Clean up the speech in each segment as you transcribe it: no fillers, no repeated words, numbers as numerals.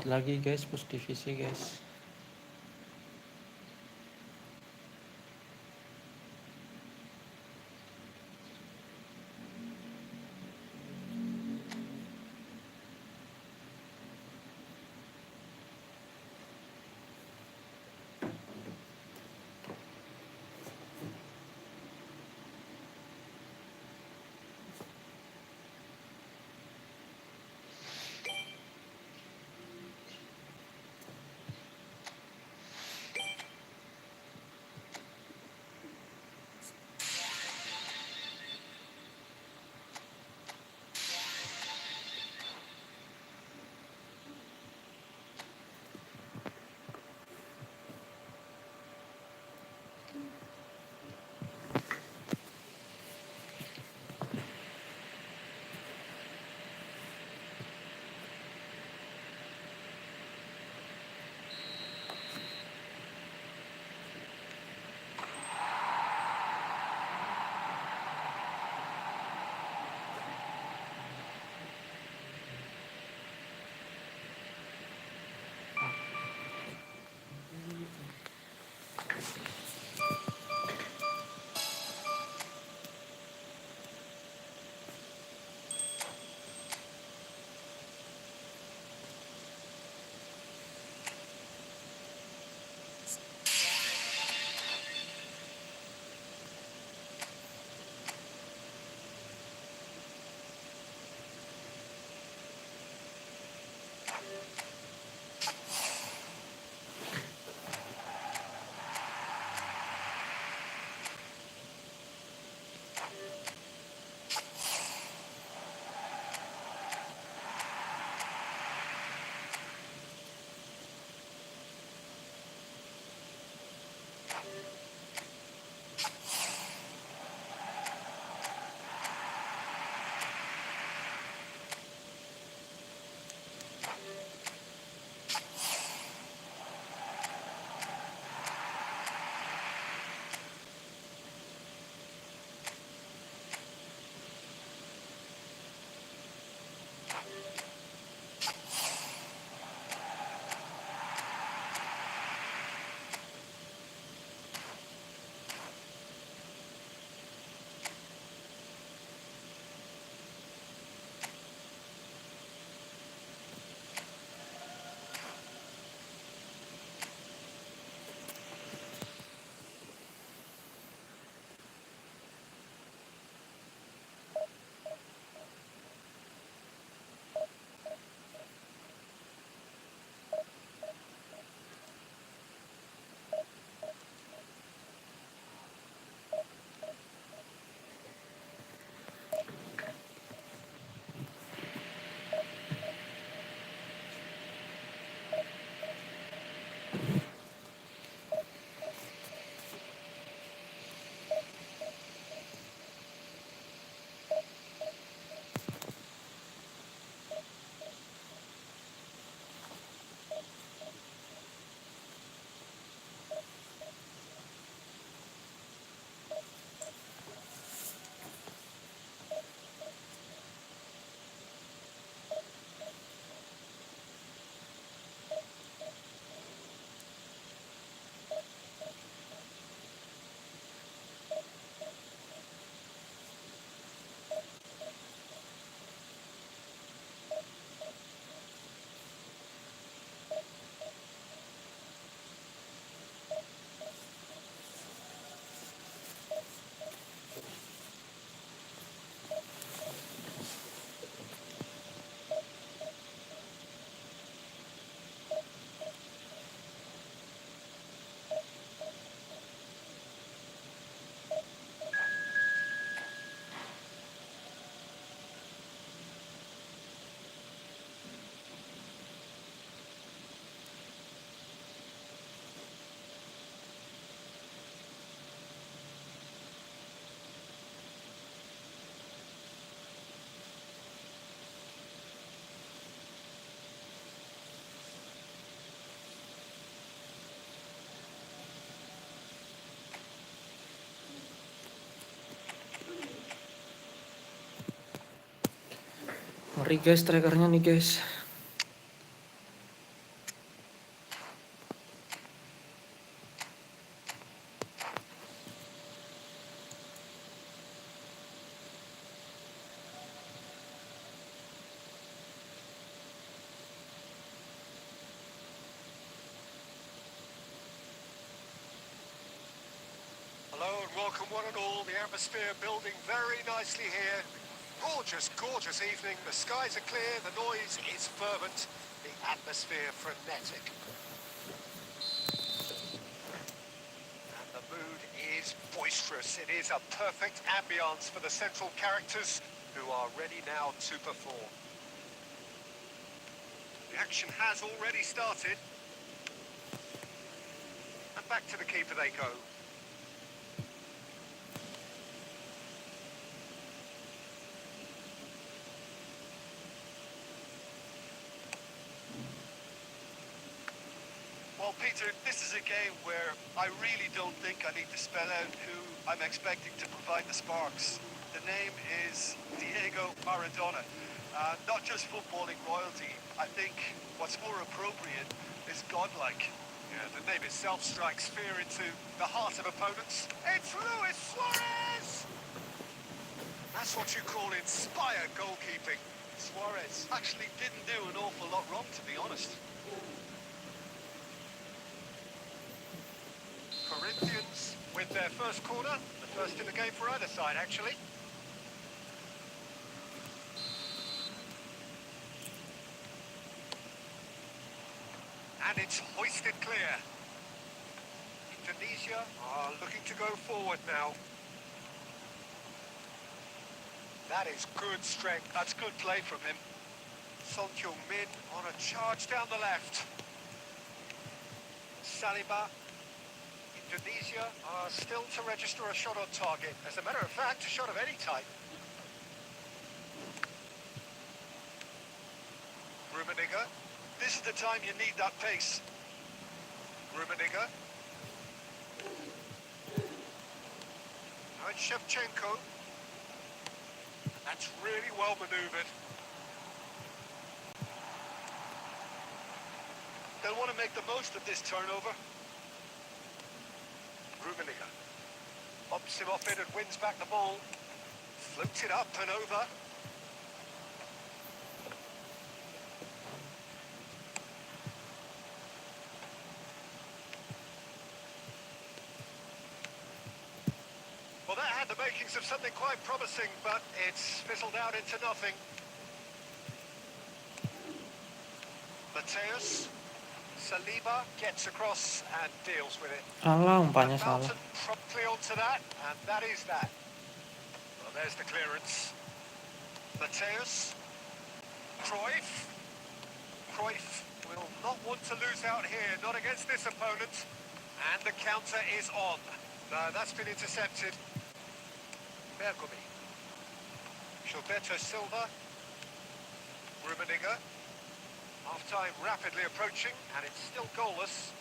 lagi guys, push divisi guys. Ngeri guys trackernya nih guys. welcome one and all. The atmosphere building very nicely here. Gorgeous, gorgeous evening. The skies are clear, the noise is fervent, the atmosphere frenetic. And the mood is boisterous. It is a perfect ambience for the central characters who are ready now to perform. The action has already started. And back to the keeper they go. Well, Peter, this is a game where I really don't think I need to spell out who I'm expecting to provide the sparks. The name is Diego Maradona. Not just footballing royalty. I think what's more appropriate is godlike. Yeah, the name itself strikes fear into the heart of opponents. It's Luis Suarez! That's what you call inspired goalkeeping. Suarez actually didn't do an awful lot wrong, to be honest. Corinthians with their first corner, the first in the game for either side, actually. And it's hoisted clear. Indonesia are looking to go forward now. That is good strength. That's good play from him. Son Heung-min on a charge down the left. Saliba. Indonesia are still to register a shot on target. As a matter of fact, a shot of any type. Rummenigge. This is the time you need that pace. Rummenigge. Now it's Shevchenko. That's really well manoeuvred. They'll want to make the most of this turnover. Rummenigge bumps him off it and wins back the ball. Floats it up and over. Well, that had the makings of something quite promising, but it's fizzled out into nothing. Mateus. Saliba gets across and deals with it. Alah, umpannya salah. Mountain promptly onto that, and that is that. Well, there's the clearance. Mateus. Cruyff. Cruyff will not want to lose out here, not against this opponent. And the counter is on. No, that's been intercepted. Bergomi. Gilberto Silva. Rummenigge. Half-time rapidly approaching, and it's still goalless.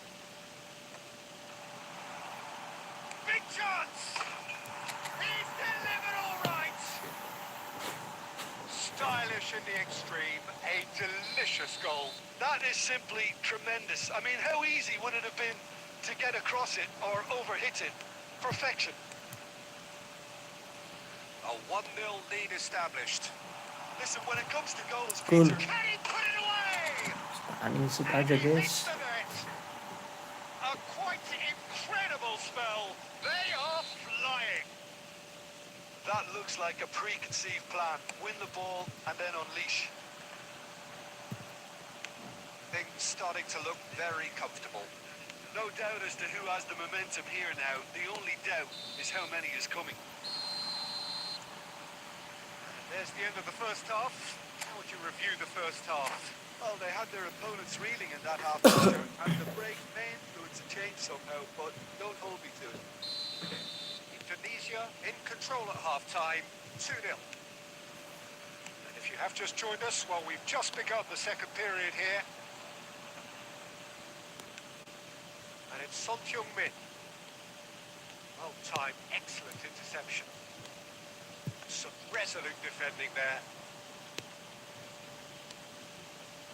Big chance! He's delivered all right! Stylish in the extreme, a delicious goal. That is simply tremendous. I mean, how easy would it have been to get across it or overhit it? Perfection. A 1-0 lead established. Listen, when it comes to goals, Cool. Peter, Can he put it away? Anisip And aja he guys. hits the net. A quite incredible spell. They are flying. that looks like a preconceived plan. Win the ball and then unleash. Things starting to look very comfortable. No doubt as to who has the momentum here now. The only doubt is how many is coming. There's the end of the first half. How would you review the first half? Well, they had their opponents reeling in that half measure, and the break may influence a change somehow, but don't hold me to it. Indonesia in control at half-time, 2-0. And if you have just joined us, well, we've just begun the second period here. And it's Son Heung-min. Well-timed, excellent interception. Some resolute defending there.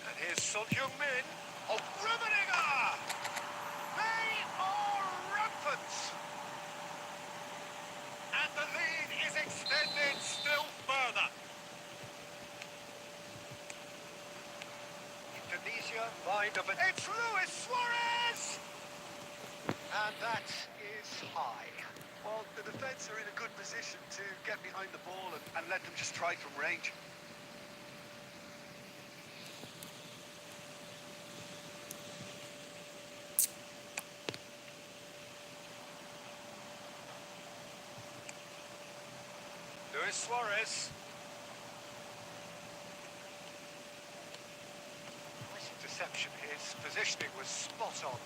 And here's Son Heung-min. Oh, Rummenigge! They are rampant! And the lead is extended still further. Indonesia mind of it. It's Luis Suarez! And that is high. Well, the defence are in a good position to get behind the ball and let them just try from range. Luis Suarez. Nice interception. His positioning was spot on.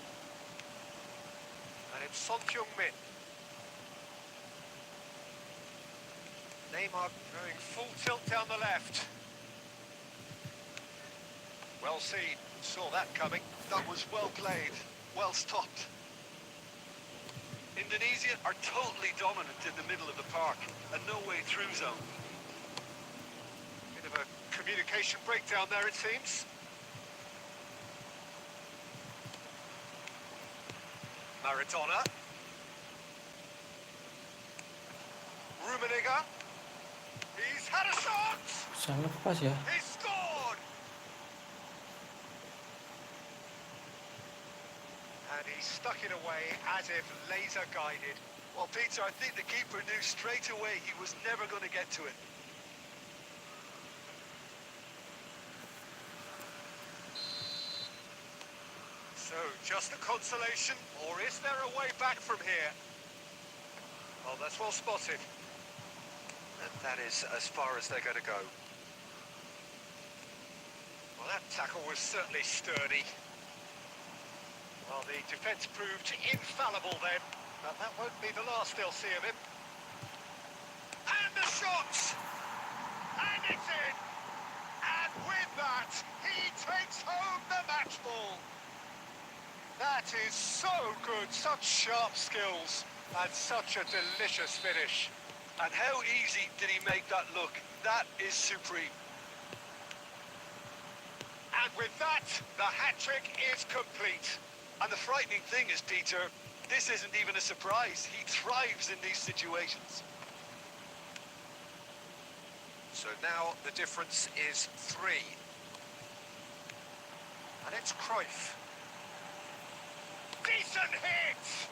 And it's Son Heung-min. Neymar going full tilt down the left. Well seen. Saw that coming. That was well played, well stopped. Indonesia are totally dominant in the middle of the park, a no-way through zone. Bit of a communication breakdown there, it seems. Maradona. Rummenigge. He's had a shot! Bisa lepas ya. He scored! And he stuck it away as if laser guided. Well, Peter, I think the keeper knew straight away he was never going to get to it. So, just a consolation, or is there a way back from here? Well, that's well spotted. And that is as far as they're going to go. Well, that tackle was certainly sturdy. Well, the defence proved infallible then, but that won't be the last they'll see of him. And the shot! And it's in! And with that, he takes home the match ball! That is so good, such sharp skills, and such a delicious finish. And how easy did he make that look? That is supreme. And with that, the hat-trick is complete. And the frightening thing is, Peter, this isn't even a surprise. He thrives in these situations. So now the difference is 3. And it's Cruyff. Decent hit!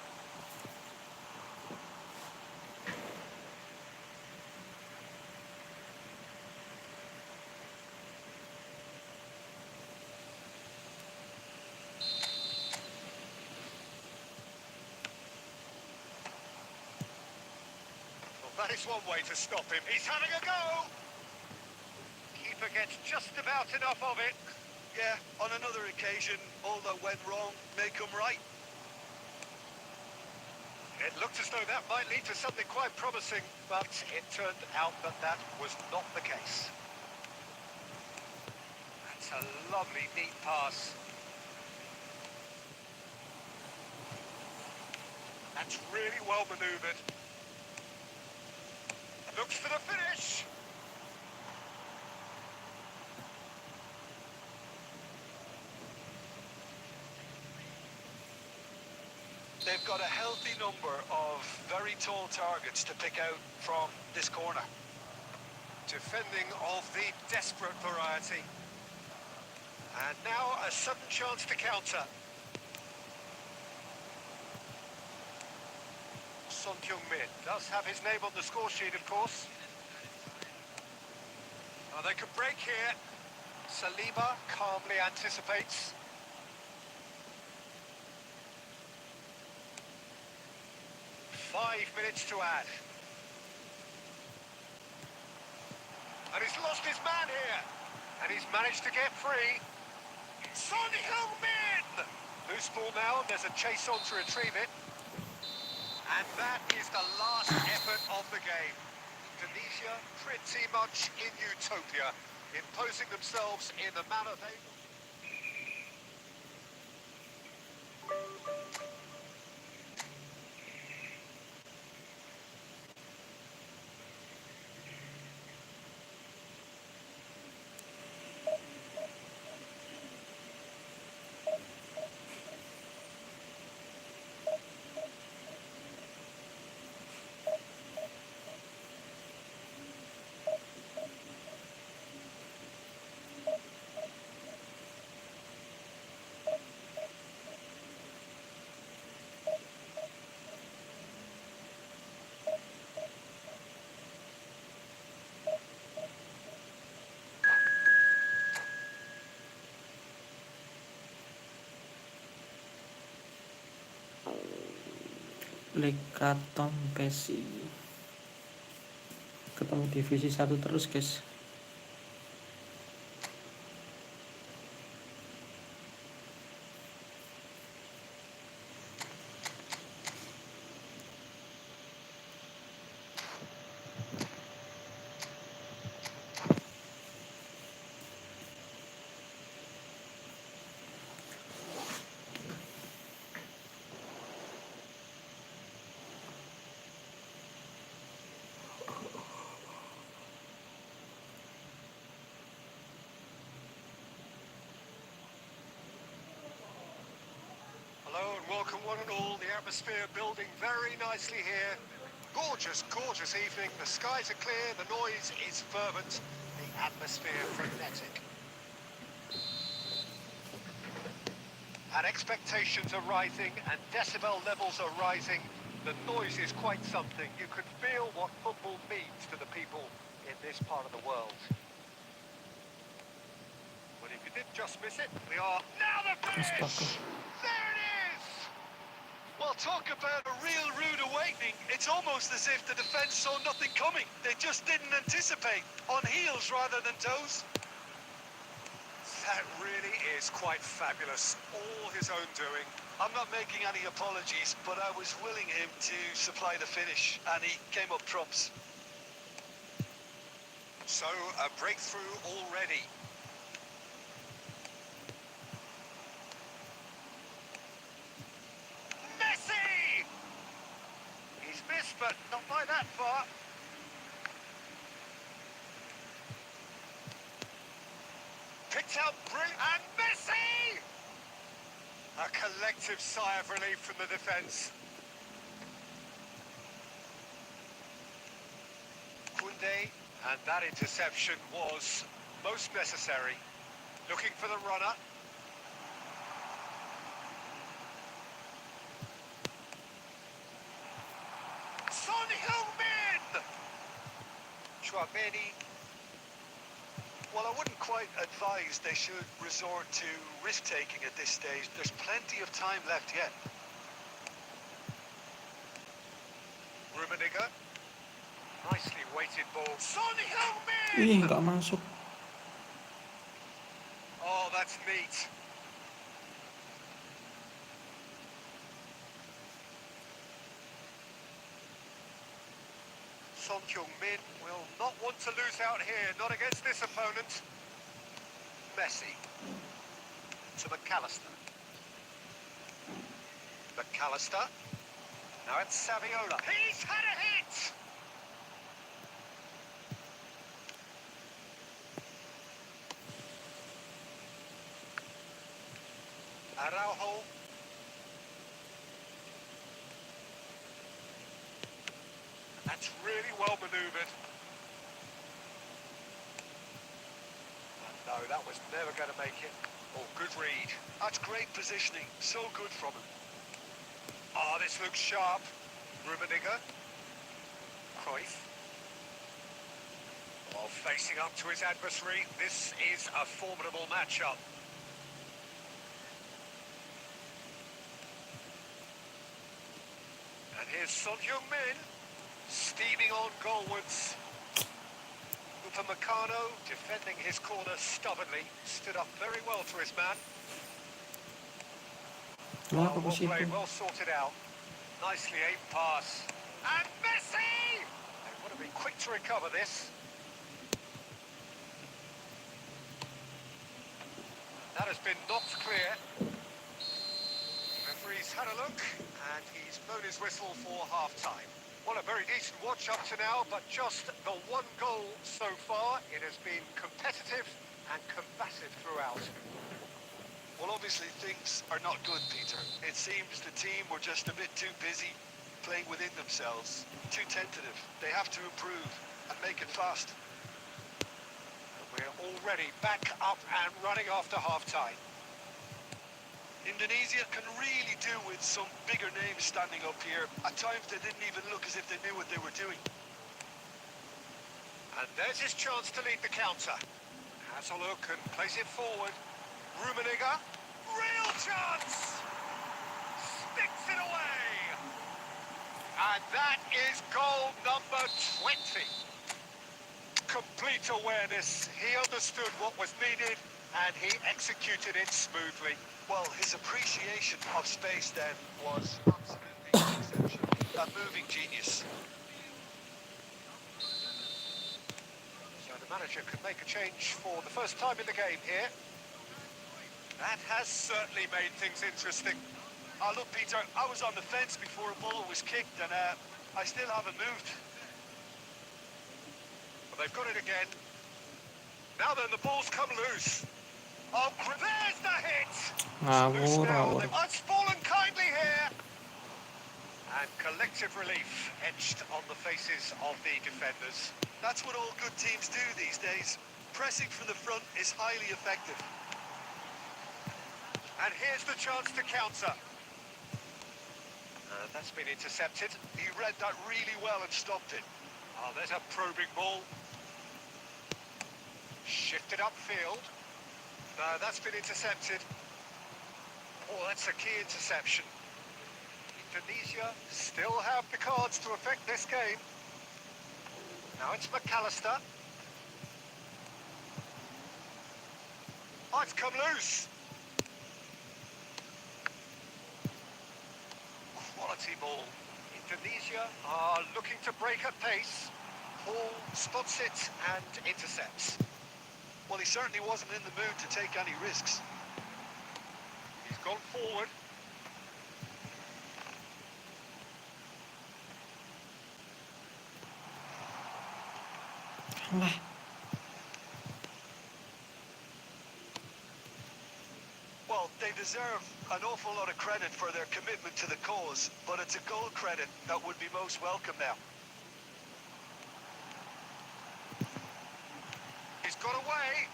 Well, that is one way to stop him. He's having a go! Keeper gets just about enough of it. Yeah, on another occasion, all that went wrong may come right. It looked as though that might lead to something quite promising, but it turned out that that was not the case. That's a lovely, neat pass. That's really well manoeuvred. Looks for the finish. They've got a healthy number of very tall targets to pick out from this corner. Defending of the desperate variety. And now a sudden chance to counter. Son Heung-min does have his name on the score sheet, of course. Oh, they could break here. Saliba calmly anticipates. Five minutes to add. And he's lost his man here. And he's managed to get free. Son Heung-min! Loose ball now, there's a chase on to retrieve it. And that is the last effort of the game. Indonesia pretty much in utopia, imposing themselves in the manner they... Lekaton Pesi. Ketemu divisi 1 terus, guys. Hello and welcome one and all. The atmosphere building very nicely here. Gorgeous, gorgeous evening. The skies are clear, the noise is fervent, the atmosphere frenetic. And expectations are rising and decibel levels are rising. The noise is quite something. You can feel what football means to the people in this part of the world. But if you did just miss it, we are now the finish! Astaga. There it is! Well, talk about a real rude awakening. It's almost as if the defence saw nothing coming. They just didn't anticipate. On heels rather than toes. That really is quite fabulous. All his own doing. I'm not making any apologies, but I was willing him to supply the finish, and he came up trumps. So, a breakthrough already. Messi! He's missed, but not by that far. Picked out brilliant, and Messi! A collective sigh of relief from the defence. Koundé, and that interception was most necessary. Looking for the runner. Son Heung-min! Chouameni. Well, I wouldn't quite advise they should resort to risk-taking at this stage. There's plenty of time left yet. Rummenigge. Nicely weighted ball. Son Heung-min! Ih, nggak masuk. Oh, that's neat. Son Heung-min will not want to lose out here, not against this opponent. Messi. To McAllister. McAllister. Now it's Saviola. He's had a hit! Araujo. That's really well manoeuvred. No, that was never going to make it. Oh, good read. That's great positioning. So good from him. Oh, this looks sharp. Rummenigge. Cruyff. Oh, facing up to his adversary. This is a formidable matchup. And here's Son Heung-min, steaming on goalwards. Upamecano defending his corner stubbornly, stood up very well for his man. Wah, Well apa sih played, itu? well sorted out. Nicely aimed pass. And Messi! They would have been quick to recover this. That has been knocked clear. Referee's had a look, and he's blown his whistle for half-time. Well, a very decent watch up to now, but just the one goal so far. It has been competitive and combative throughout. Well, obviously things are not good, Peter. It seems the team were just a bit too busy playing within themselves, too tentative. They have to improve and make it fast. We're already back up and running after half-time. Indonesia can really do with some bigger names standing up here. At times they didn't even look as if they knew what they were doing. And there's his chance to lead the counter. Has a look and plays it forward. Rummenigge, real chance! Sticks it away! That is goal number 20. Complete awareness. He understood what was needed and he executed it smoothly. Well, his appreciation of space then was absolutely exceptional. A moving genius. So the manager could make a change for the first time in the game here. That has certainly made things interesting. Look, Peter, I was on the fence before a ball was kicked, and I still haven't moved. But they've got it again. Now then, the ball's come loose. Oh, there's the hit! It's loose now. It's fallen kindly here. And collective relief etched on the faces of the defenders. That's what all good teams do these days. Pressing from the front is highly effective. And here's the chance to counter. That's been intercepted. He read that really well and stopped it. Oh, there's a probing ball. Shifted upfield. No, that's been intercepted. Oh, that's a key interception. Indonesia still have the cards to affect this game. Now it's McAllister. Oh, it's come loose. Quality ball. Indonesia are looking to break at pace. Hall spots it and intercepts. Well, he certainly wasn't in the mood to take any risks. He's gone forward. Well, they deserve an awful lot of credit for their commitment to the cause, but it's a goal credit that would be most welcome now. He's got away.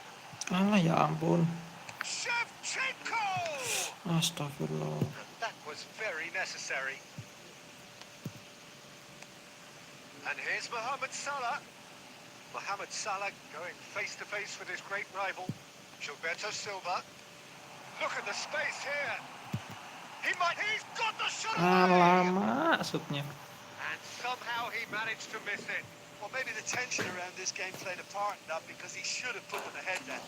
Alah ya ampun. Shevchenko! Astagfirullah. That was very necessary. And here's Mohamed Salah. Mohamed Salah going face to face with his great rival, Gilberto Silva. Look at the space here. He's got the shot away! Alamak shootnya. And somehow he managed to miss it. Well, maybe the tension around this game played a part in that, because he should have put them ahead then.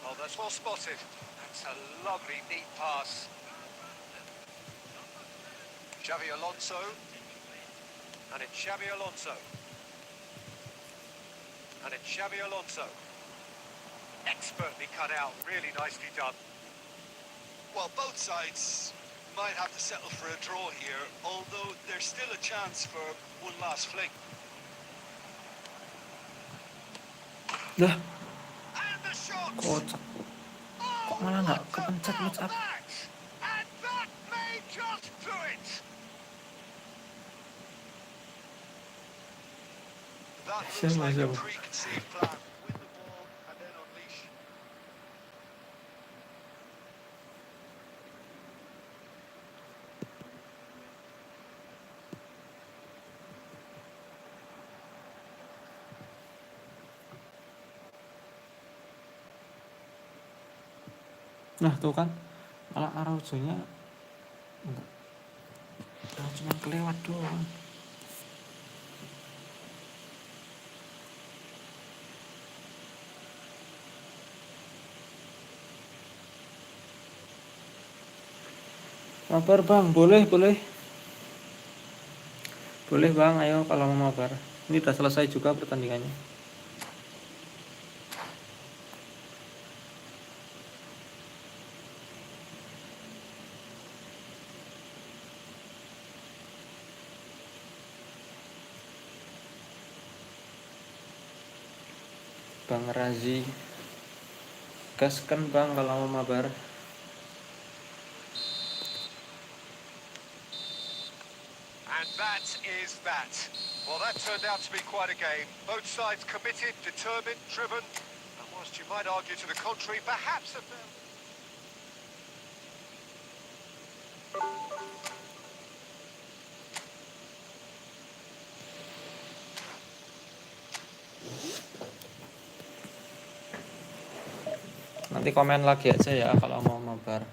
Oh, that's well spotted. That's a lovely, neat pass. Xavi Alonso. And it's Xavi Alonso. And it's Xavi Alonso. Expertly cut out, really nicely done. Well, both sides might have to settle for a draw here, although there's still a chance for one last fling. Dah, And the shot! kocak. Kok Oh, malah nggak what kepencet match about up? that? And that may just do it. That looks Siapa, like a siapa? preconceived plan. Win the ball and then unleash. Nah tuh kan, malah Araujonya enggak, cuma kelewat doang. Mabar bang, boleh bang, ayo kalau mau mabar. Ini udah selesai juga pertandingannya. Bang Razi. Gaskan Bang kalau mau mabar. And that is that. Well, that turned out to be quite a game. Both sides committed, determined, driven. And whilst you might argue to the contrary, perhaps a fair... Nanti komen lagi aja ya kalau mau mabar.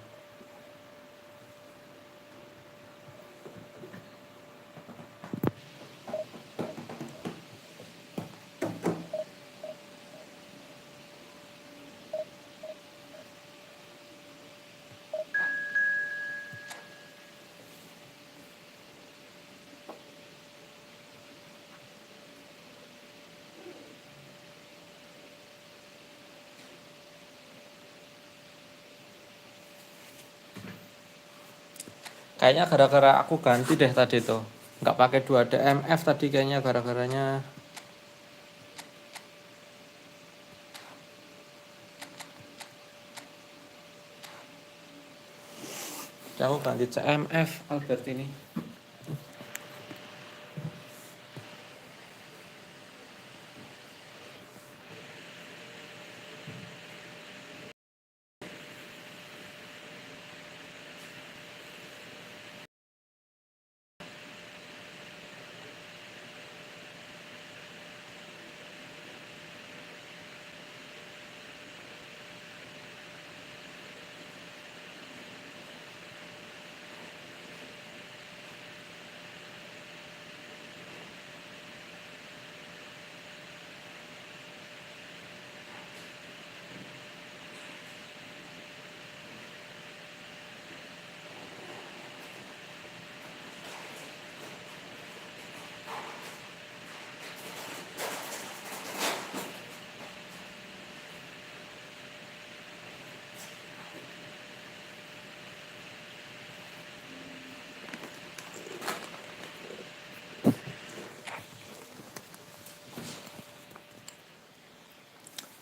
Kayaknya gara-gara aku ganti deh tadi tuh. Nggak pakai 2 DMF tadi kayaknya gara-garanya. Aku ganti CMF Albert ini.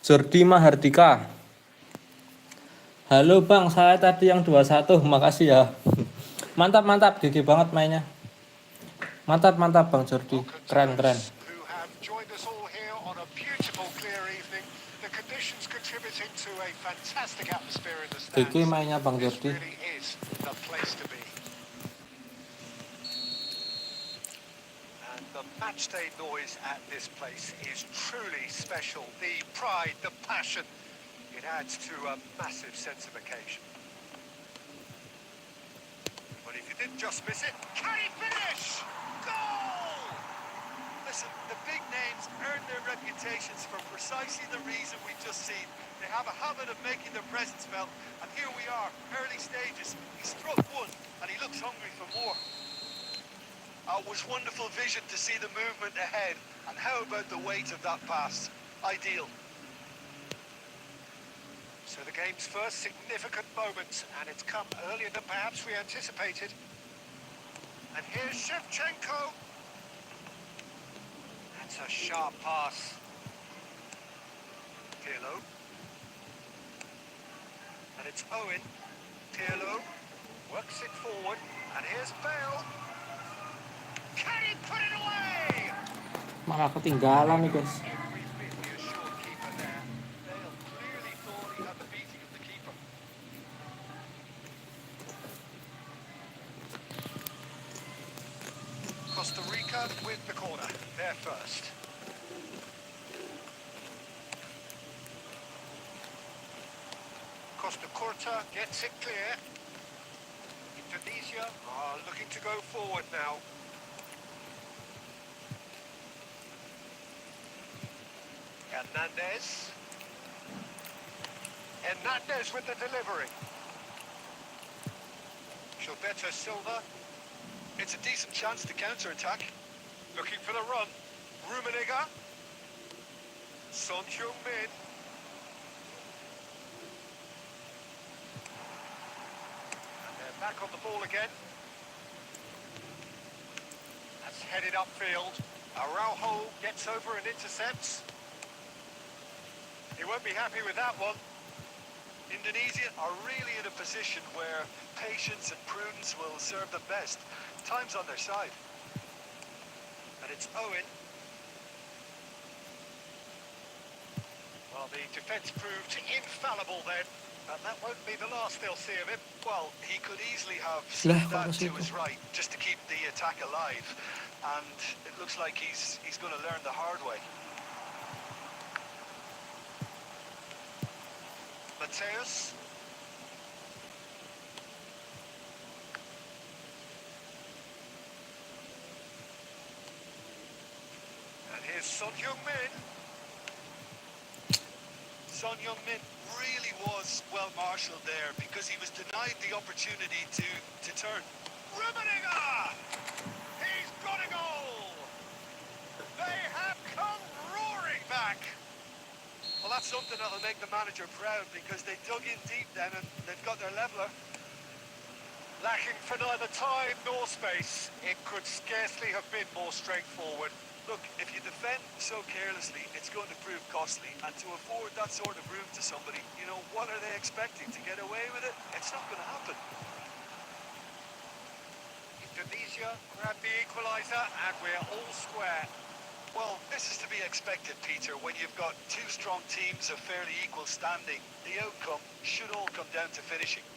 Jordi Mahardika. Halo Bang, saya tadi yang 21, makasih ya. Mantap, gigi banget mainnya. Mantap Bang Jordi, keren. Who have joined us all here on a beautiful clear evening. The conditions contributing to a fantastic atmosphere in the stands. Gigi mainnya Bang This Jordi. really is the place to be. And the matchday noise at this place is truly special. The pride, the passion, it adds to a massive sense of occasion. But if you didn't just miss it, can he finish? Goal! Listen, the big names earn their reputations for precisely the reason we've just seen. They have a habit of making their presence felt, and here we are, early stages. He struck one, and he looks hungry for more. It was wonderful vision to see the movement ahead, and how about the weight of that pass? Ideal. So the game's first significant moment, and it's come earlier than perhaps we anticipated. And here's Shevchenko. That's a sharp pass. Pirlo. And it's Owen. Pirlo works it forward, and here's Bale. Can he put it away? Malah ketinggalan nih guys. Every bit reassured keeper there. Bale clearly thought he had the beating of the keeper. Costa Rica with the corner. They're first. Costa Curta gets it clear. Indonesia are looking to go forward now. Hernandez with the delivery. Gilberto Silva. It's a decent chance to counter-attack. Looking for the run. Rummenigge. Son Heung-min. And they're back on the ball again. That's headed upfield. Araujo gets over and intercepts. He won't be happy with that one. Indonesia are really in a position where patience and prudence will serve them best. Time's on their side. And it's Owen. Well, the defence proved infallible then. And that won't be the last they'll see of him. Well, he could easily have Lah, slipped kok that ke to situ? his right just to keep the attack alive. And it looks like he's going to learn the hard way. Mateus. And here's Son Heung-min. Son Heung-min really was well marshalled there because he was denied the opportunity to turn. Rummenigge! He's got a goal! They have come roaring back! Well, that's something that'll make the manager proud because they dug in deep then and they've got their leveller. Lacking for neither time nor space, it could scarcely have been more straightforward. Look, if you defend so carelessly, it's going to prove costly. And to afford that sort of room to somebody, you know, what are they expecting? To get away with it? It's not going to happen. Indonesia grab the equaliser and we're all square. Well, this is to be expected, Peter, when you've got two strong teams of fairly equal standing. The outcome should all come down to finishing.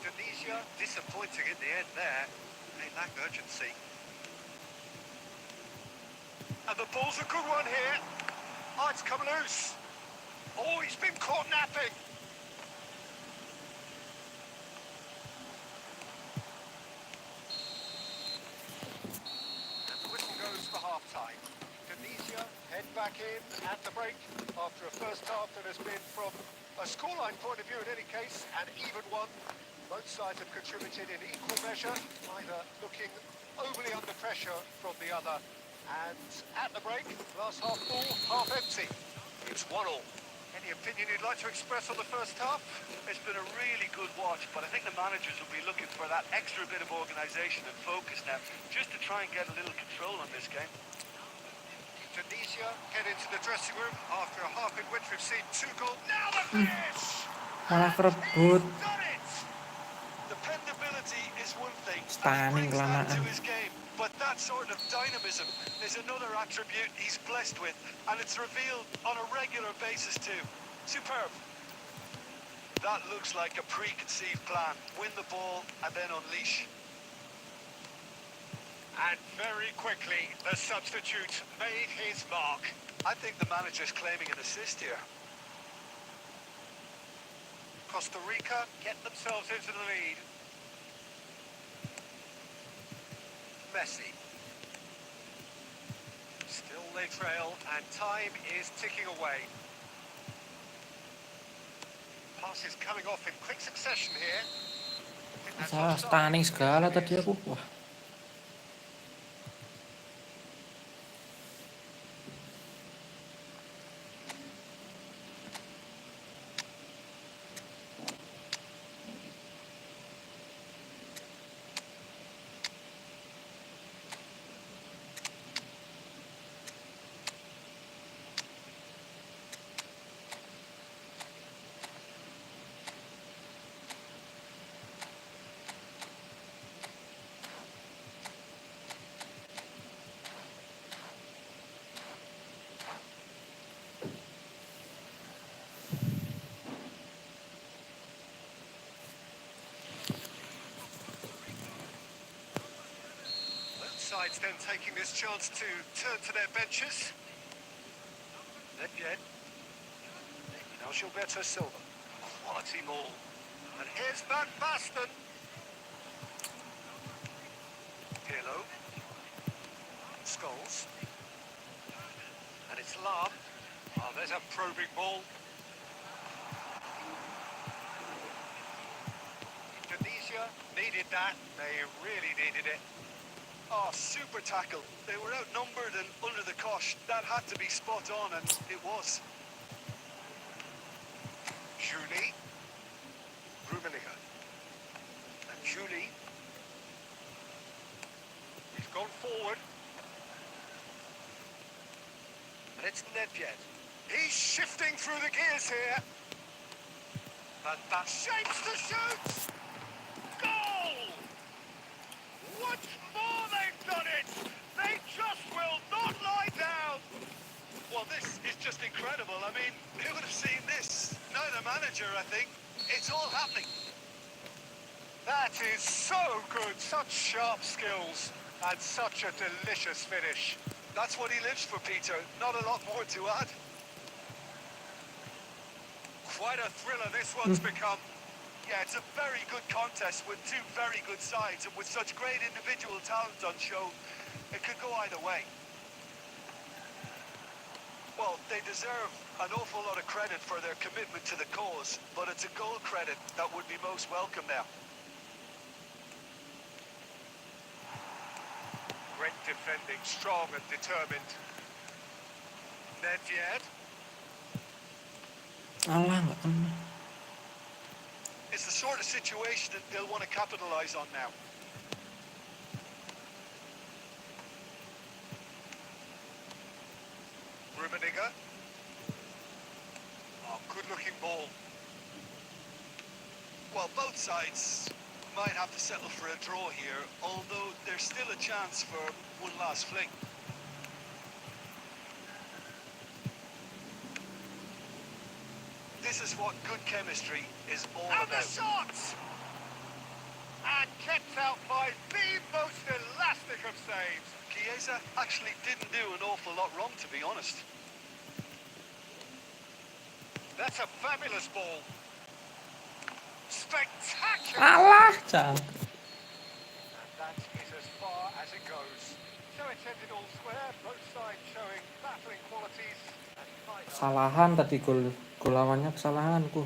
Indonesia disappointing in the end there. They lack urgency. And the ball's a good one here. Oh, it's come loose. Oh, he's been caught napping. And the whistle goes for half-time. Indonesia head back in at the break after a first half that has been, from a scoreline point of view in any case, an even one. Both sides have contributed in equal measure, neither looking overly under pressure from the other. And at the break, glass half full, half empty. It's 1-1. Any opinion you'd like to express on the first half? It's been a really good watch, but I think the managers will be looking for that extra bit of organisation and focus now, just to try and get a little control on this game. Indonesia head into the dressing room after a half in which we've seen 2 goals. Now the finish! Malah And kerebut. he's done it! Dependability is one thing, and Stunning he brings that to kelamaan. his game. But that sort of dynamism is another attribute he's blessed with, and it's revealed on a regular basis too. Superb. That looks like a preconceived plan. Win the ball and then unleash. And very quickly, the substitute made his mark. I think the manager's claiming an assist here. Costa Rica get themselves into the lead. Messi. Still they trail, and time is ticking away. Passes coming off in quick succession here. I think that's Salah offside. stunning segala tadi aku. Wah. Sides then taking this chance to turn to their benches. Nedved. Now Gilberto Silva. Quality ball. And here's Van Basten. Pirlo. Scholes. And it's Lam. Oh, there's a probing ball. Indonesia needed that. They really needed it. Oh, super tackle. They were outnumbered and under the cosh. That had to be spot on, and it was. Julie. Rummenigge. And Julie. He's gone forward. And it's Nedved. He's shifting through the gears here. And that shapes to shoot! Goal! Once more they've done it! They just will not lie down! Well, this is just incredible. I mean, who would have seen this? Neither manager, I think. It's all happening. That is so good. Such sharp skills and such a delicious finish. That's what he lives for, Peter. Not a lot more to add. Quite a thriller this one's become. Yeah, it's a very good contest with two very good sides, and with such great individual talent on show, it could go either way. Well, they deserve an awful lot of credit for their commitment to the cause, but it's a goal credit that would be most welcome now. Great defending, strong and determined. Nedved. Alah, nggak kena. It's the sort of situation that they'll want to capitalise on now. Rummenigge. Oh, good-looking ball. Well, both sides might have to settle for a draw here, although there's still a chance for one last fling. This is what good chemistry is all about. And the shot! And kept out by the most elastic of saves. Chiesa actually didn't do an awful lot wrong, to be honest. That's a fabulous ball. Spectacular! Alah, Cang. And that is as far as it goes. So it's ended all square, both sides showing battling qualities. And Kesalahan tadi gol lawannya, kesalahanku.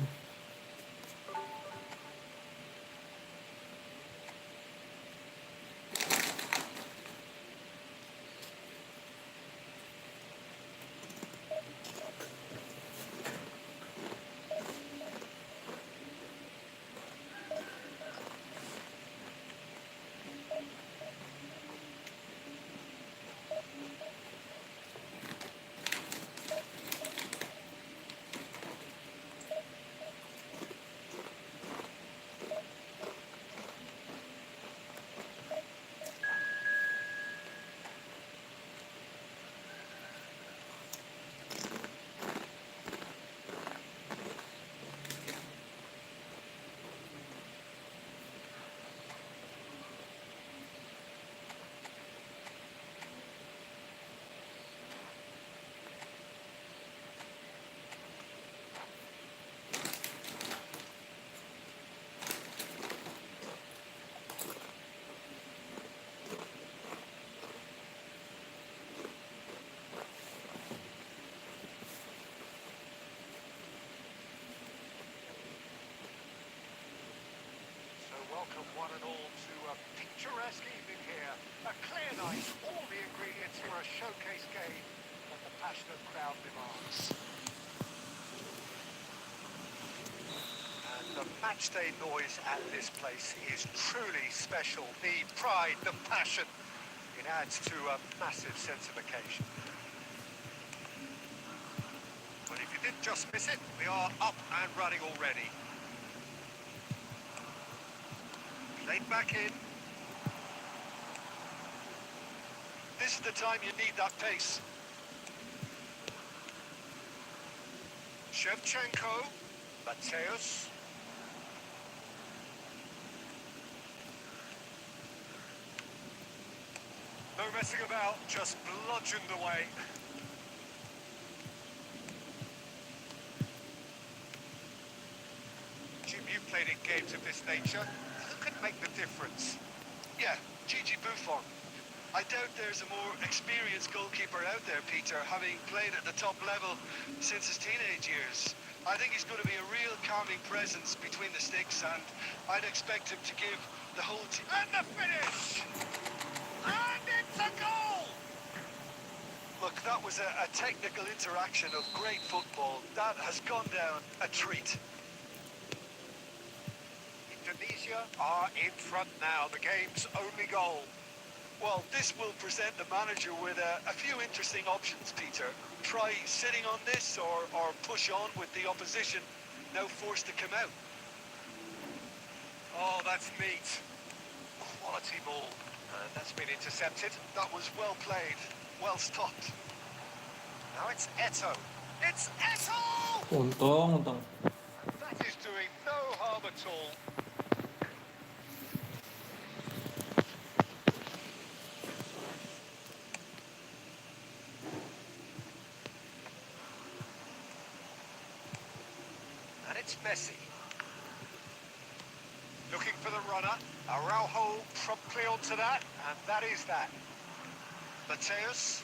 welcome one and all to a picturesque evening here. A clear night, all the ingredients for a showcase game that the passionate crowd demands. And the matchday noise at this place is truly special. The pride, the passion, it adds to a massive sense of occasion. But if you did just miss it, we are up and running already. Played back in. This is the time you need that pace. Shevchenko, Mateus. No messing about, just bludgeoned away. Jim, you've played in games of this nature. Who can make the difference? Yeah, Gigi Buffon. I doubt there's a more experienced goalkeeper out there, Peter, having played at the top level since his teenage years. I think he's going to be a real calming presence between the sticks, and I'd expect him to give the whole team... And the finish! And it's a goal! Look, that was a technical interaction of great football. That has gone down a treat. Indonesia are in front now, the game's only goal. Well, this will present the manager with a few interesting options, Peter. try sitting on this or push on with the opposition, now forced to come out. Oh, that's neat. Quality ball. And that's been intercepted. That was well played, well stopped. Now it's Eto. It's Eto! Untung. That is doing no harm at all. And it's Messi. Looking for the runner. Araujo promptly onto that, and that is that. Mateus.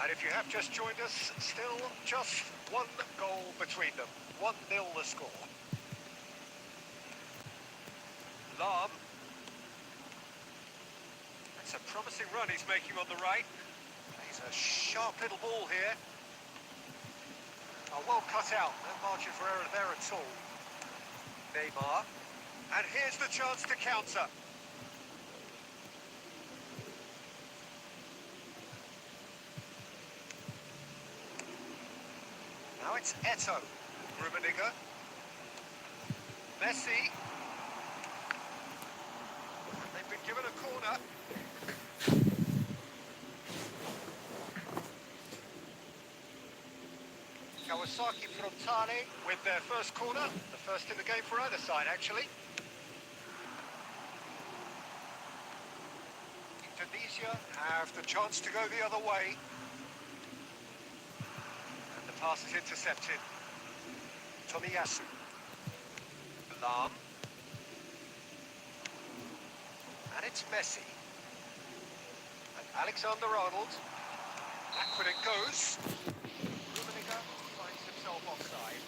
And if you have just joined us, still just one goal between them. 1-0 the score. Lam. That's a promising run he's making on the right. He's a sharp little ball here. Oh, well cut out. No margin for error there at all. Neymar. And here's the chance to counter. Now it's Eto. Rummenigge. Messi. They've been given a corner. Kawasaki Frontale with their first corner. The first in the game for either side, actually. Indonesia have the chance to go the other way. And the pass is intercepted. Tomiyasu. Lam. And it's Messi. And Alexander-Arnold. Back when it goes. Rummenigge finds himself offside.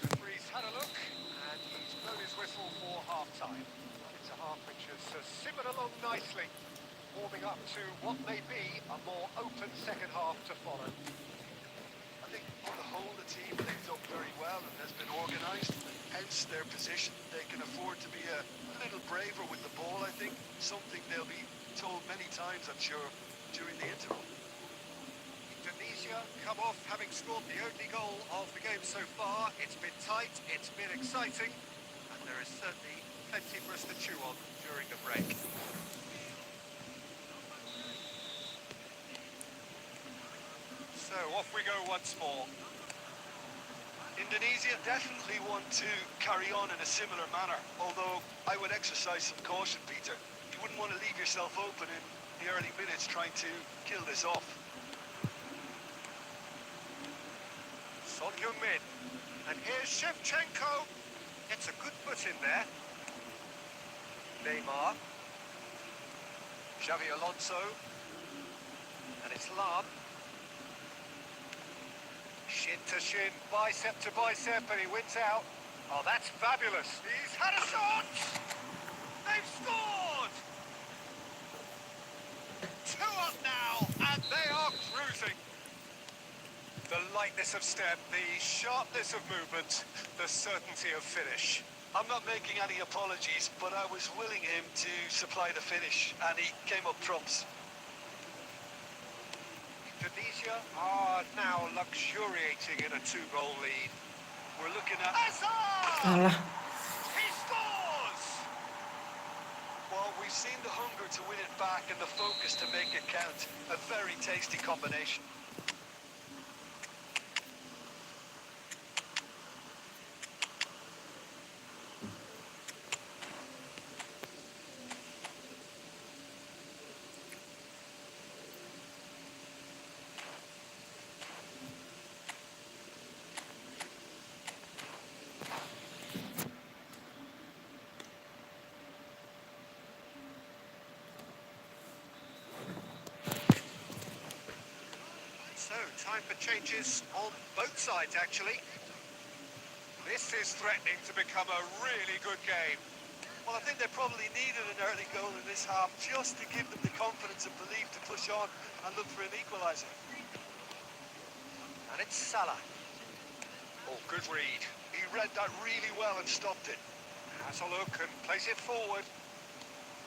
Referee's had a look, and he's blown his whistle for half-time. It's a half which has simmered along nicely, warming up to what may be a more open second half to follow. I think on the whole the team linked up very well and has been organised, hence their position. They can afford to be a little braver with the ball, I think. Something they'll be told many times, I'm sure, during the interval. Indonesia come off having scored the only goal of the game so far. It's been tight, it's been exciting, and there is certainly plenty for us to chew on during the break. So off we go once more. Indonesia definitely want to carry on in a similar manner, although I would exercise some caution, Peter. You wouldn't want to leave yourself open in the early minutes trying to kill this off. Son Heung-min. And here's Shevchenko. Gets a good foot in there. Neymar. Xavi Alonso. And it's Lam. Shin to shin, bicep to bicep, and he wins out. Oh, that's fabulous. He's had a shot! They've scored! 2 up now, and they are cruising. The lightness of step, the sharpness of movement, the certainty of finish. I'm not making any apologies, but I was willing him to supply the finish, and he came up trumps. Indonesia are now luxuriating in a 2-goal lead. We're looking at... Alah. He scores! Well, we've seen the hunger to win it back and the focus to make it count. A very tasty combination. So, time for changes on both sides, actually. This is threatening to become a really good game. Well, I think they probably needed an early goal in this half just to give them the confidence and belief to push on and look for an equaliser. And it's Salah. Oh, good read. He read that really well and stopped it. Has a look and plays it forward.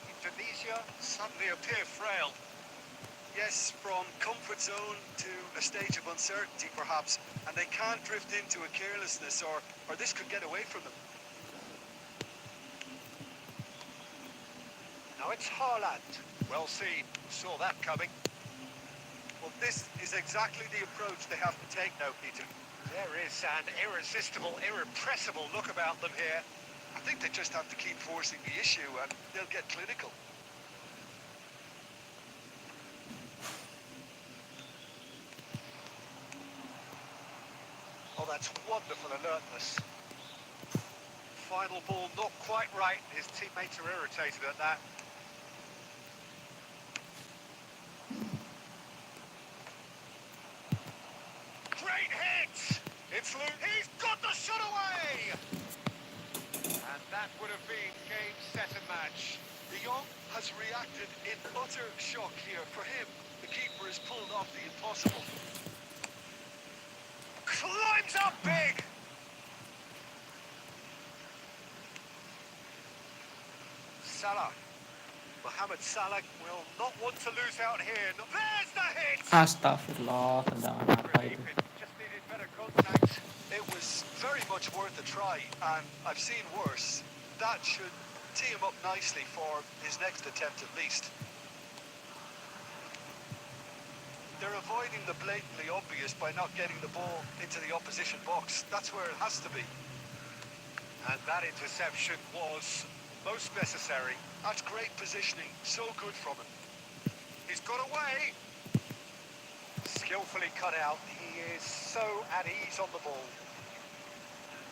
Indonesia suddenly appear frail. Yes, from comfort zone to a stage of uncertainty, perhaps, and they can't drift into a carelessness, or this could get away from them. Now it's Haaland. Well seen. Saw that coming. Well, this is exactly the approach they have to take now, Peter. There is an irresistible, irrepressible look about them here. I think they just have to keep forcing the issue, and they'll get clinical. Oh, that's wonderful alertness. Final ball not quite right. His teammates are irritated at that. Great hit! It's Luke. He's got the shot away! And that would have been game, set and match. De Jong has reacted in utter shock here. For him, the keeper has pulled off the impossible. Climbs up big! Salah. Mohamed Salah will not want to lose out here. There's the hit! Astagfirullah, tendangan apa itu? Just needed better contact. It was very much worth a try, and I've seen worse. That should tee him up nicely for his next attempt at least. They're avoiding the blatantly obvious by not getting the ball into the opposition box. That's where it has to be. And that interception was most necessary. That's great positioning. So good from him. He's got away. Skillfully cut out. He is so at ease on the ball.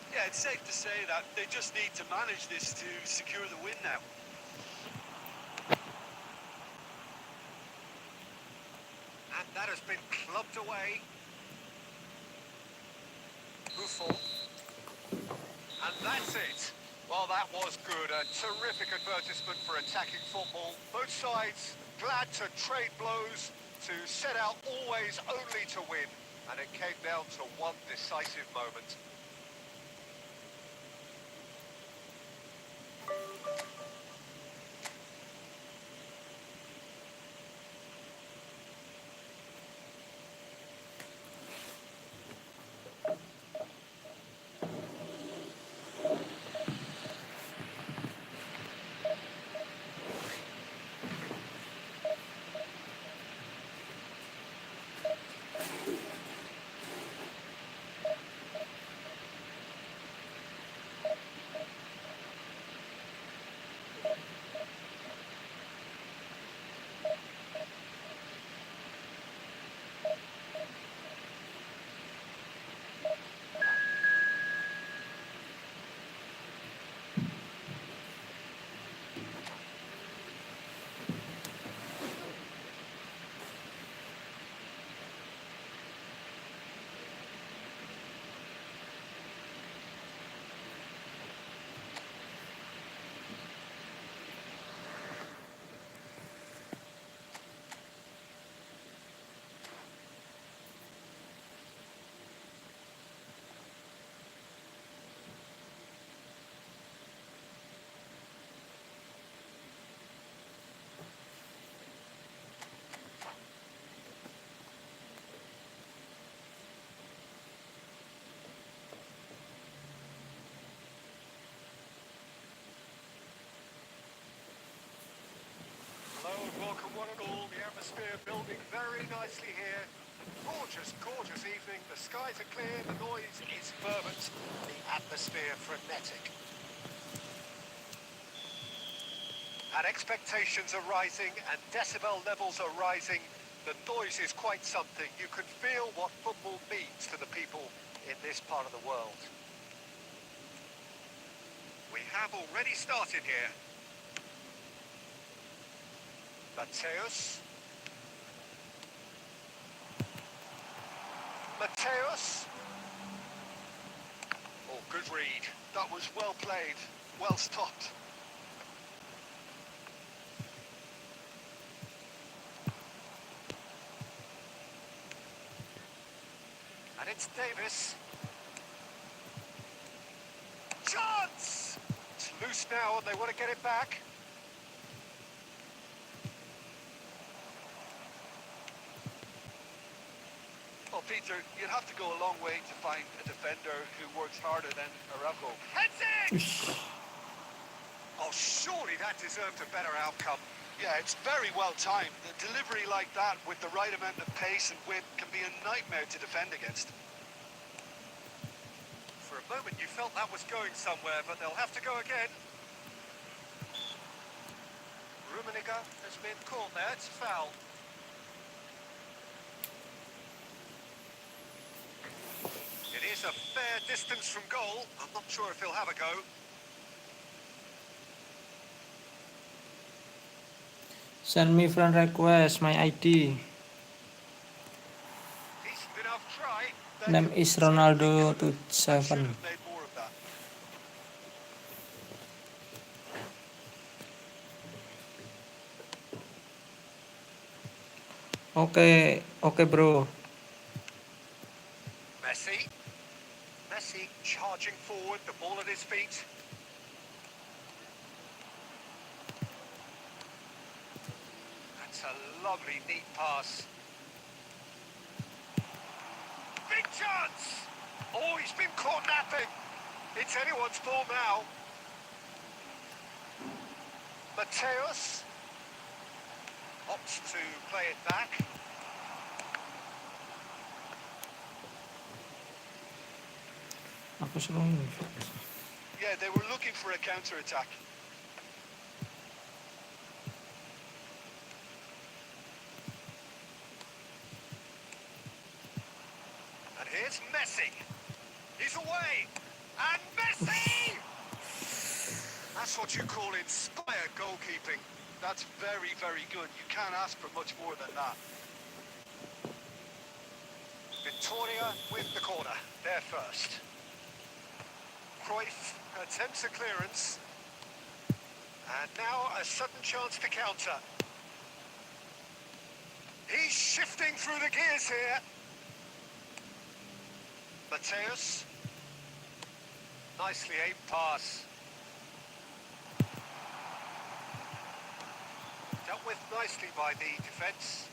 Yeah, it's safe to say that they just need to manage this to secure the win now. And that has been clubbed away. Buffon. And that's it. Well, that was good. A terrific advertisement for attacking football. Both sides glad to trade blows, to set out always only to win. And it came down to one decisive moment. Hello and welcome one and all. The atmosphere building very nicely here. Gorgeous, gorgeous evening. The skies are clear, the noise is fervent, the atmosphere frenetic. And expectations are rising and decibel levels are rising. The noise is quite something. You can feel what football means to the people in this part of the world. We have already started here. Mateus. Mateus. Oh, good read. That was well played, well stopped. And it's Davis. Chance! It's loose now and they want to get it back. Well, Peter, you'd have to go a long way to find a defender who works harder than Araujo. Heads it! Oh, surely that deserved a better outcome. Yeah, it's very well timed. The delivery like that with the right amount of pace and width can be a nightmare to defend against. For a moment you felt that was going somewhere, but they'll have to go again. Rummenigge has been caught there, it's a foul. It is a fair distance from goal. I'm not sure if he'll have a go. Send me friend request, my ID. Decent enough try. Name is Ronaldo 27. Made more of that. Okay bro. Messi charging forward, the ball at his feet. That's a lovely, neat pass. Big chance! Oh, he's been caught napping. It's anyone's ball now. Mateus opts to play it back. Aku selalu Yeah, they were looking for a counter-attack. And here's Messi. He's away. And Messi! That's what you call inspired goalkeeping. That's very, very good. You can't ask for much more than that. Victoria with the corner. There first. Cruyff attempts a clearance. And now a sudden chance to counter. He's shifting through the gears here. Mateus. Nicely aimed pass. Dealt with nicely by the defence.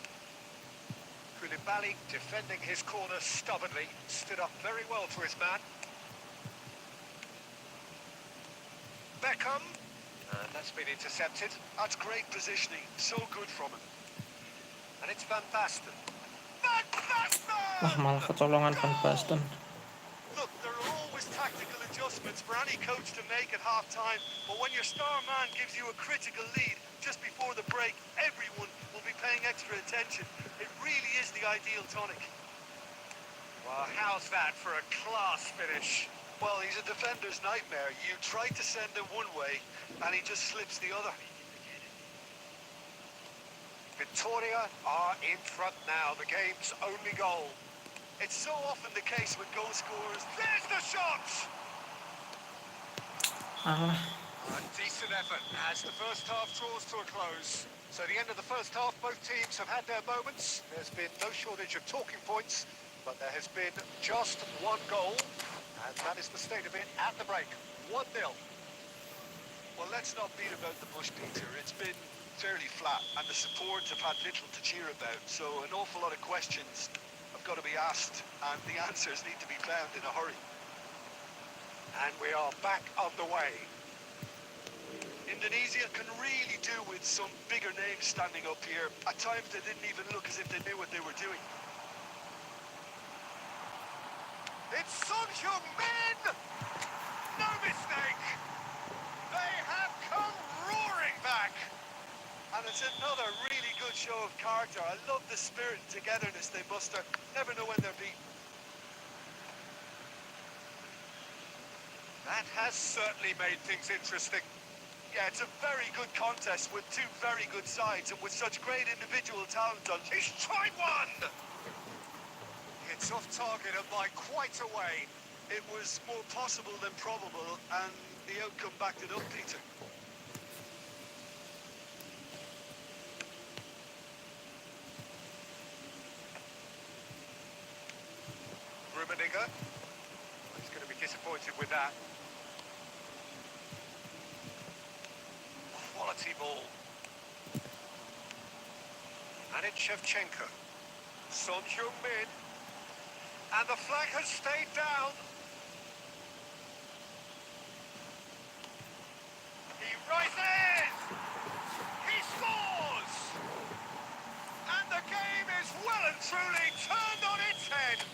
Koulibaly defending his corner stubbornly. Stood up very well to his man. Beckham. And that's been intercepted. That's great positioning. So good from him. And it's Van Basten. Van Basten! Wah, malah kecolongan Van Basten. Look, there are always tactical adjustments for any coach to make at half-time, but when your star man gives you a critical lead just before the break, everyone will be paying extra attention. It really is the ideal tonic. Well, how's that for a class finish? Well, he's a defender's nightmare. You try to send him one way, and he just slips the other. Victoria are in front now, the game's only goal. It's so often the case with goal scorers. There's the shot! Alah. A decent effort as the first half draws to a close. So the end of the first half, both teams have had their moments. There's been no shortage of talking points, but there has been just one goal, and that is the state of it at the break. 1-0. Well, let's not beat about the bush, Peter. It's been fairly flat, and the support have had little to cheer about, so an awful lot of questions have got to be asked, and the answers need to be found in a hurry. And we are back underway. Indonesia can really do with some bigger names standing up here. At times they didn't even look as if they knew what they were doing. It's Son Heung-min! No mistake! They have come roaring back! And it's another really good show of character. I love the spirit and togetherness they muster. Never know when they're beaten. That has certainly made things interesting. Yeah, it's a very good contest with two very good sides and with such great individual talent on. He's tried one! tough target and by quite a way. It was more possible than probable, and the outcome backed it up, Peter. Rummenigge. He's going to be disappointed with that. Quality ball. And it's Shevchenko. Son Heung-min. And the flag has stayed down. He rises! He scores! And the game is well and truly turned on its head.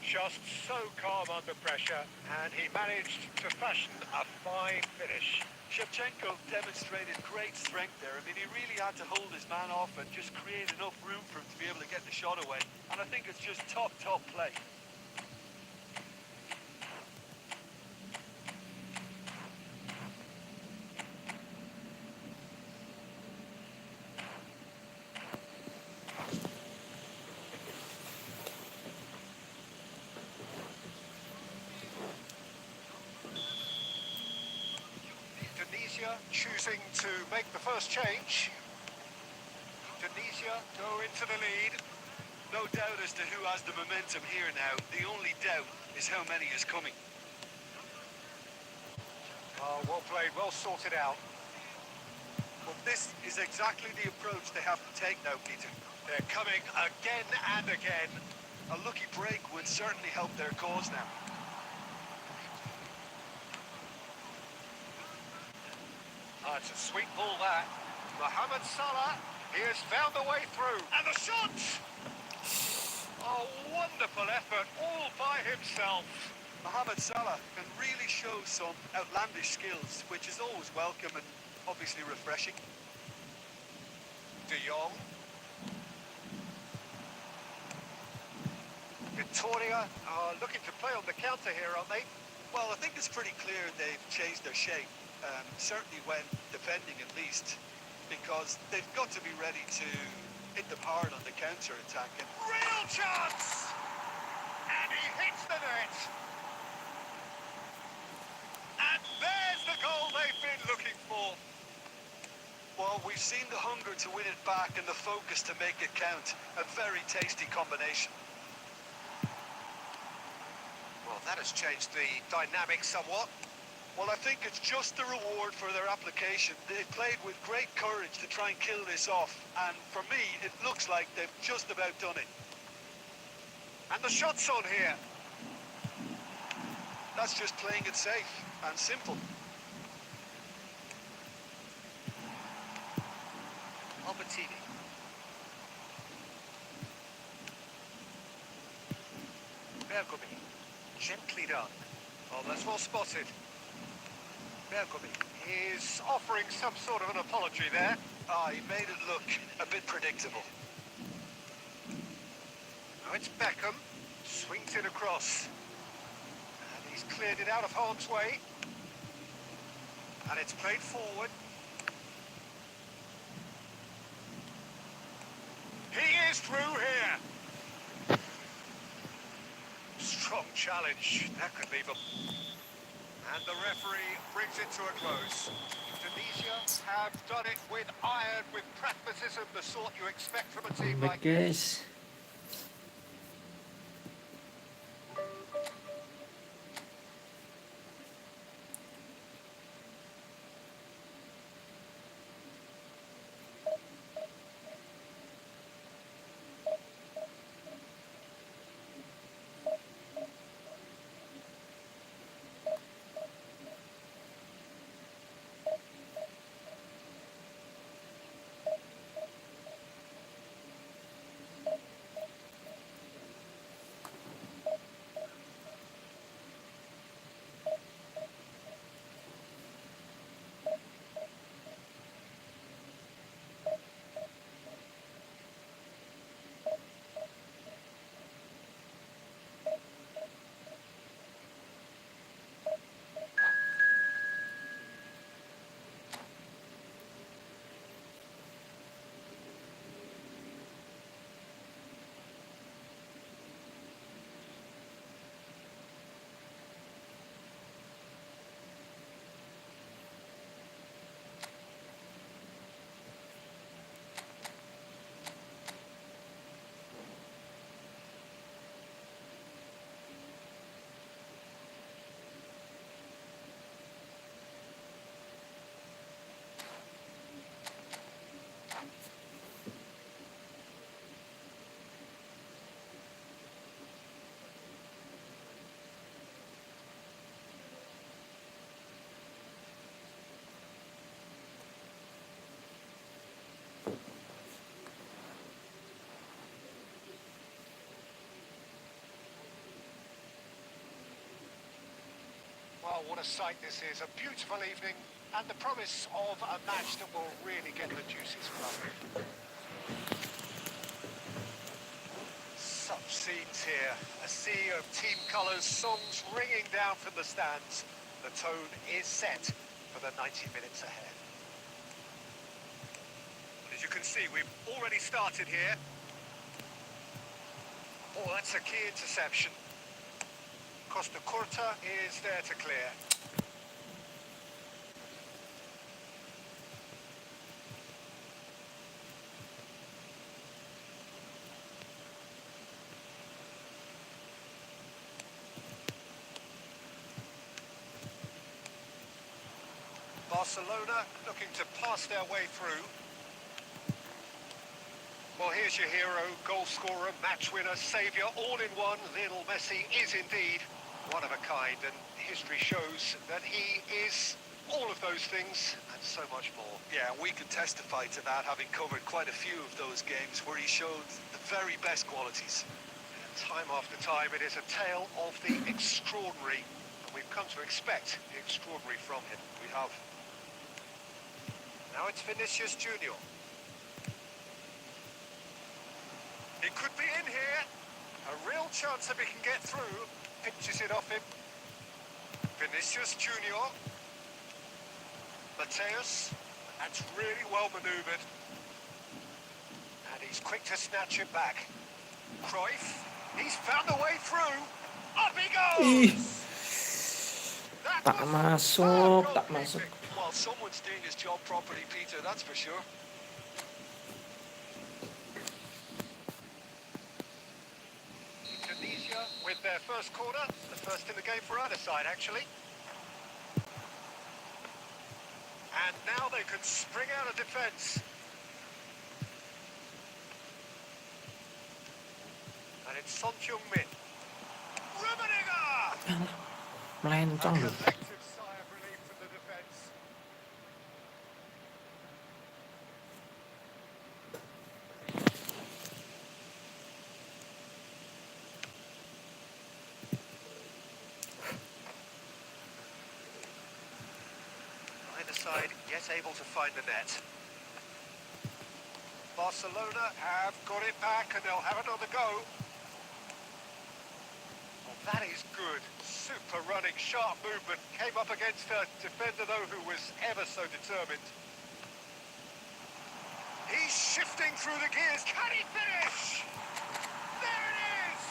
Just so calm under pressure, and he managed to fashion a fine finish. Shevchenko demonstrated great strength there. I mean, he really had to hold his man off and just create enough room for him to be able to get the shot away. And I think it's just top play. Tunisia choosing to make the first change. Tunisia go into the lead. No doubt as to who has the momentum here now. The only doubt is how many is coming. Oh, well played, well sorted out. Well, this is exactly the approach they have to take now, Peter. They're coming again and again. A lucky break would certainly help their cause now. Oh, it's a sweet ball, that. Mohamed Salah, he has found a way through. And the shot! Oh, wonderful effort, all by himself. Mohamed Salah can really show some outlandish skills, which is always welcome and obviously refreshing. De Jong. Victoria are looking to play on the counter here, aren't they? Well, I think it's pretty clear they've changed their shape. Certainly when defending at least, because they've got to be ready to hit them hard on the counter-attack. And real chance! And he hits the net! And there's the goal they've been looking for. Well, we've seen the hunger to win it back and the focus to make it count. A very tasty combination. Well, that has changed the dynamic somewhat. Well, I think it's just the reward for their application. They played with great courage to try and kill this off. And for me, it looks like they've just about done it. And the shot's on here. That's just playing it safe and simple. Albertini. Bergomi. Gently done. Oh, that's well spotted. Bergomi is offering some sort of an apology there. He made it look a bit predictable. Now it's Beckham. Swings it across. And he's cleared it out of harm's way. And it's played forward. He is through here. Strong challenge. That could leave him. And the referee brings it to a close. Tunisia have done it with iron, with pragmatism, the sort you expect from a team like this. guys. Well, what a sight this is. A beautiful evening and the promise of a match that will really get the juices flowing. Such scenes here. A sea of team colours, songs ringing down from the stands. The tone is set for the 90 minutes ahead. As you can see, we've already started here. Oh, that's a key interception. Costa Curta is there to clear. Barcelona looking to pass their way through. Well, here's your hero, goal scorer, match winner, saviour, all in one. Lionel Messi is indeed one of a kind, and history shows that he is all of those things and so much more. Yeah, we can testify to that, having covered quite a few of those games where he showed the very best qualities. And time after time, it is a tale of the extraordinary, and we've come to expect the extraordinary from him. We have. Now it's Vinicius Junior. He could be in here. A real chance if he can get through. Pitches it off him. Vinicius Junior. Mateus. That's really well manoeuvred. And he's quick to snatch it back. Cruyff. He's found a way through. Up he goes! Tak masuk, tak masuk. Well, someone's doing his job properly, Peter, that's for sure. Tunisia with their first corner, the first in the game for either side actually. And now they can spring out of defence. And it's Son Heung-min. Rummenigge! A Melencong loh. collective sigh of relief from the defence. Either side yet able to find the net. Barcelona have got it back and they'll have another go. Oh, that is good. Super running, sharp movement. Came up against a defender though who was ever so determined. He's shifting through the gears. Can he finish? There it is!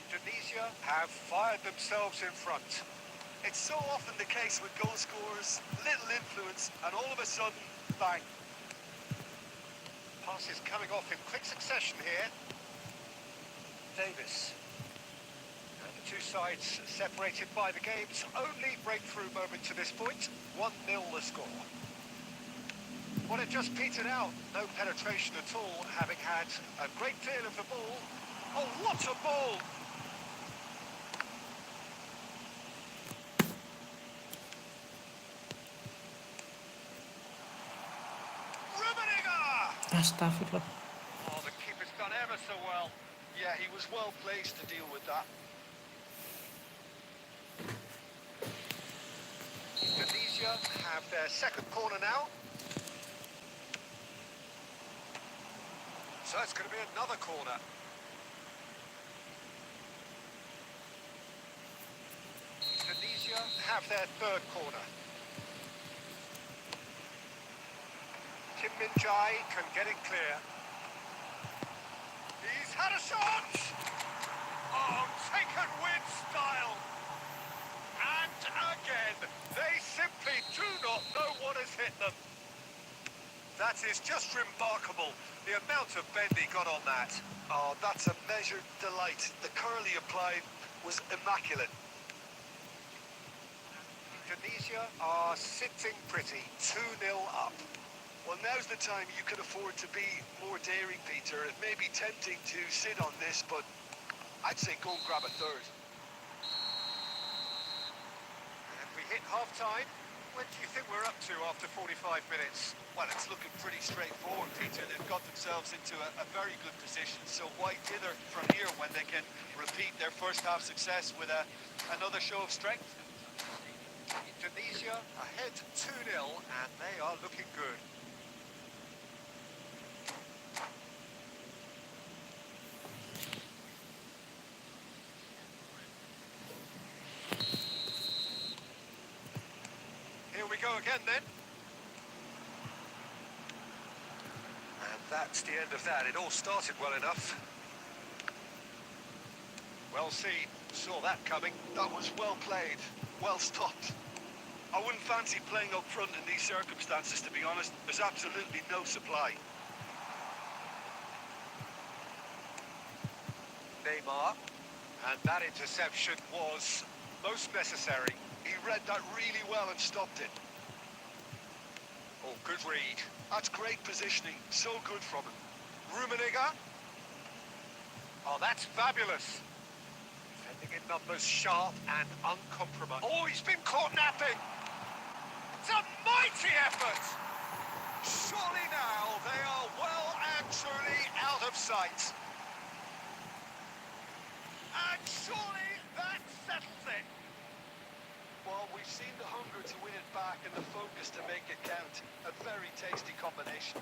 Indonesia have fired themselves in front. It's so often the case with goal scorers, little influence, and all of a sudden, bang. Passes coming off in quick succession here. Davis. And the two sides separated by the game's only breakthrough moment to this point. 1-0 the score. Well, it just petered out. No penetration at all, having had a great deal of the ball. Oh, what a ball! Astagfirullah. Oh, the keeper's done ever so well. Yeah, he was well placed to deal with that. Indonesia have their second corner now. So it's going to be another corner. Indonesia have their third corner. Kim Min-jae can get it clear. He's had a shot! Oh, taken with style! And again, they simply do not know what has hit them. That is just remarkable, the amount of bend he got on that. Oh, that's a measured delight. The curl he applied was immaculate. Indonesia are sitting pretty, 2-0 up. Well, now's the time you can afford to be more daring, Peter. It may be tempting to sit on this, but I'd say go and grab a third. And we hit half-time. What do you think we're up to after 45 minutes? Well, it's looking pretty straightforward, Peter. They've got themselves into a very good position. So why dither from here when they can repeat their first half success with another show of strength? Indonesia ahead 2-0, and they are looking good. Here we go again then. And that's the end of that. It all started well enough. Well seen. Saw that coming. That was well played, well stopped. I wouldn't fancy playing up front in these circumstances, to be honest. There's absolutely no supply. Neymar. And that interception was most necessary. He read that really well and stopped it. Oh, good read. That's great positioning. So good from him. Rummenigge. Oh, that's fabulous. Defending in numbers, sharp and uncompromised. Oh, he's been caught napping. It's a mighty effort. Surely now they are well and truly out of sight. And surely that settles it. Well, we've seen the hunger to win it back and the focus to make it count. A very tasty combination.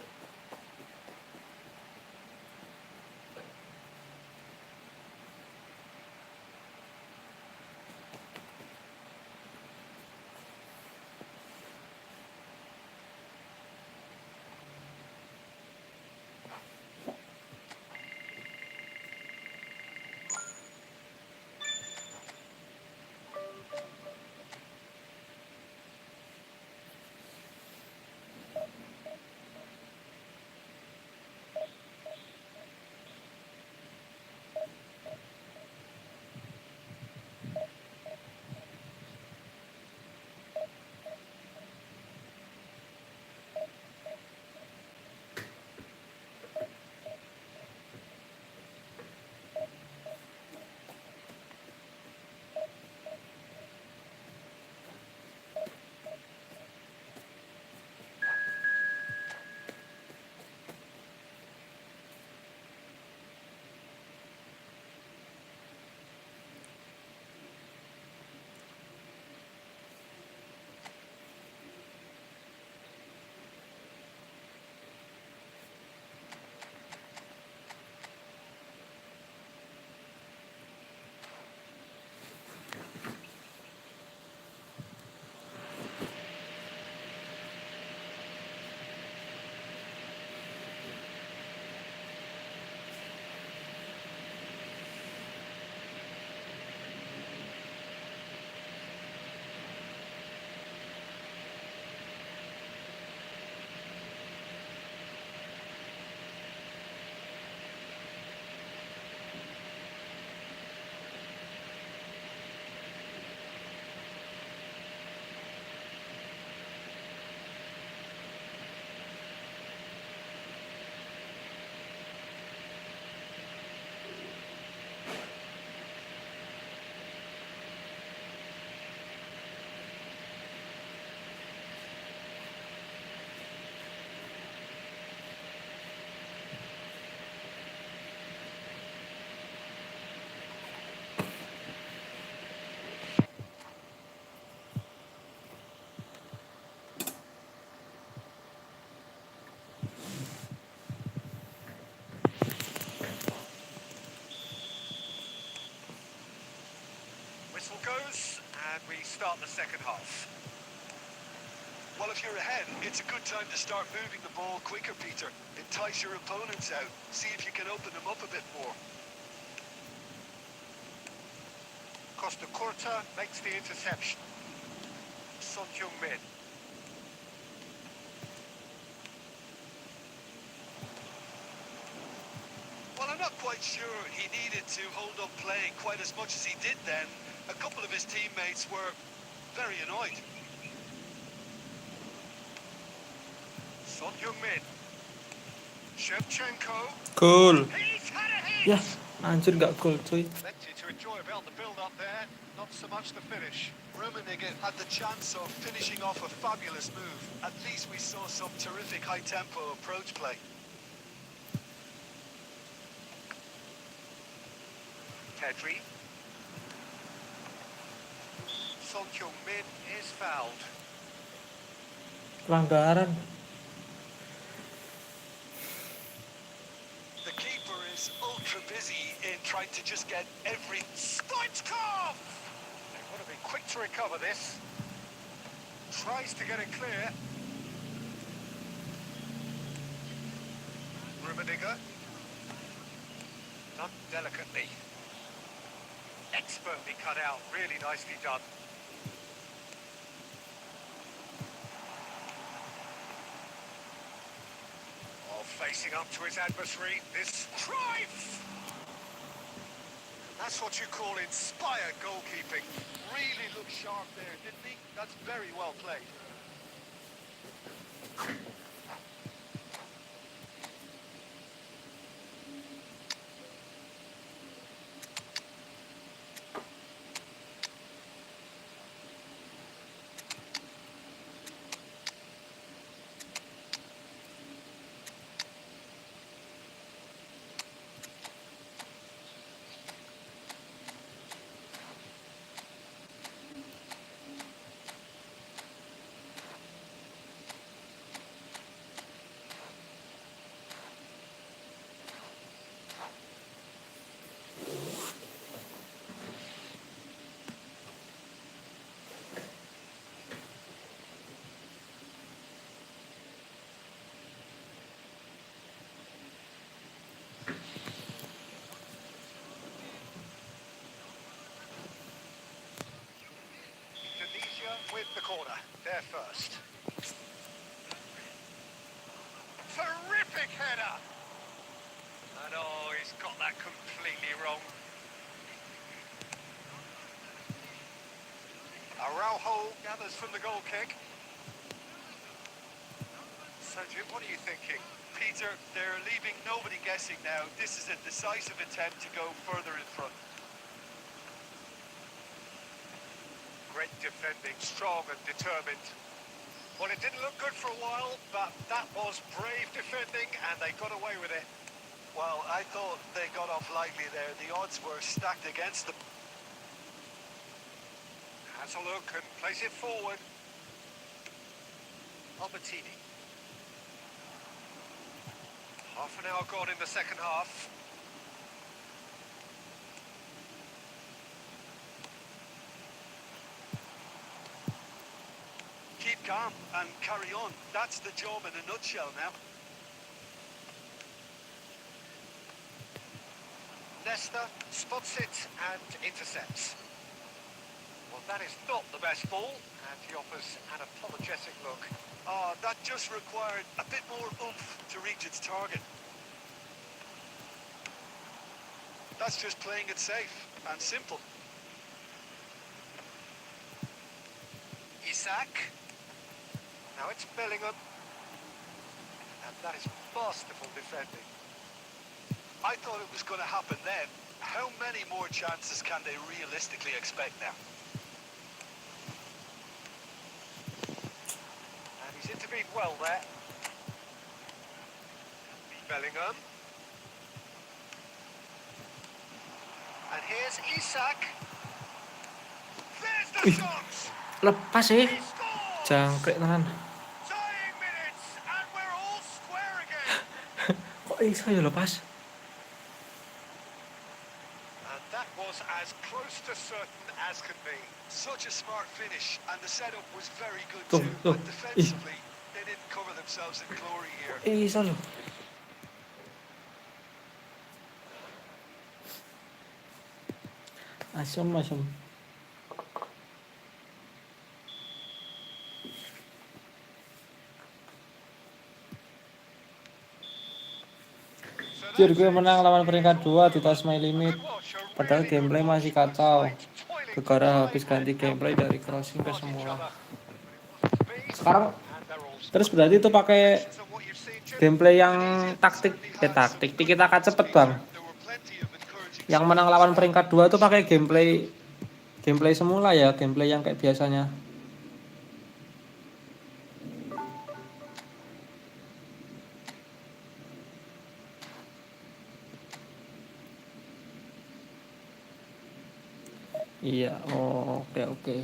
Whistle goes, and we start the second half. Well, if you're ahead, it's a good time to start moving the ball quicker, Peter. Entice your opponents out. See if you can open them up a bit more. Costa Curta makes the interception. Son Heung-min. Well, I'm not quite sure he needed to hold up play quite as much as he did then. A couple of his teammates were very annoyed. Son Heung-min. Shevchenko. Cool. He's had a hit. Ya, anjir gak cool cuy. Plenty to enjoy about the build-up there, not so much the finish. Rummenigge had the chance of finishing off a fabulous move. At least we saw some terrific high-tempo approach play. Pedri. Son Heung-min is fouled. Pelanggaran. The keeper is ultra busy in trying to just get every... Stoichkov! They've got to be quick to recover this. Tries to get it clear. Rummenigge. Done delicately. Expertly cut out, really nicely done. Oh, facing up to his adversary, this Cruyff! That's what you call inspired goalkeeping. Really looked sharp there, didn't he? That's very well played. With the corner, there first. Terrific header! And oh, he's got that completely wrong. Araujo gathers from the goal kick. So Jim, what are you thinking? Peter, they're leaving nobody guessing now. This is a decisive attempt to go further in front. Great defending, strong and determined. Well, it didn't look good for a while, but that was brave defending and they got away with it. Well, I thought they got off lightly there. The odds were stacked against them. Has a look and plays it forward. Albertini. Half an hour gone in the second half. Keep calm and carry on. That's the job in a nutshell now. Nesta spots it and intercepts. Well, that is not the best ball, and he offers an apologetic look. That just required a bit more oomph to reach its target. That's just playing it safe and simple. Isak. Now it's Bellingham. And that is masterful defending. I thought it was going to happen then. How many more chances can they realistically expect now? And he's intervened well there. Bellingham. And here's Isak. There's the shot! Lepas sih. He scores! Jangkrik tenan. Tying minutes, and we're all square again. Kok iso ya lepas? And that was as close to certain as can be. Such a smart finish, and the setup was very good Tuh, too. tuh. But defensively, they didn't cover themselves in glory here. Iso lho. Asem. Gue menang lawan peringkat 2 di touch my limit. Padahal gameplay masih kacau. Gegara habis ganti gameplay dari crossing ke semula. Sekarang terus berarti itu pakai gameplay yang taktik tiki taka cepet bang. Yang menang lawan peringkat 2 tuh pakai gameplay semula ya, gameplay yang kayak biasanya. Iya, oh, oke.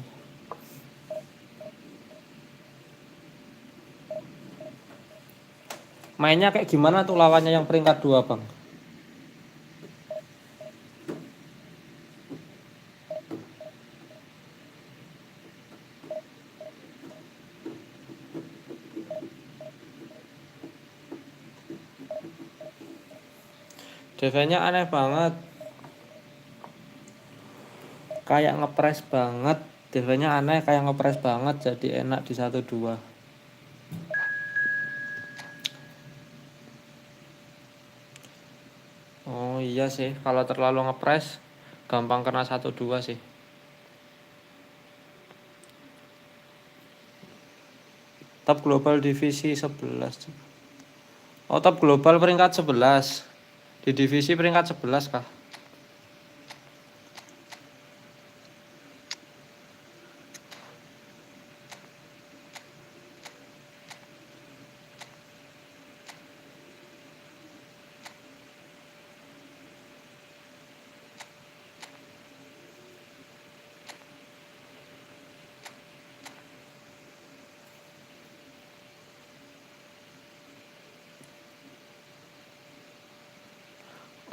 Mainnya kayak gimana tuh lawannya yang peringkat 2, Bang? Defense-nya aneh banget. Kayak ngepres banget. Defense-nya aneh kayak ngepres banget, jadi enak di 1-2. Oh iya sih, kalau terlalu ngepres gampang kena 1-2 sih. Top global divisi 11. Oh, top global peringkat 11. Di divisi peringkat 11 kah?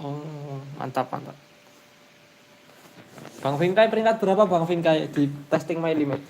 Oh, mantap. Bang Vinkai peringkat berapa Bang Vinkai di testing my limit?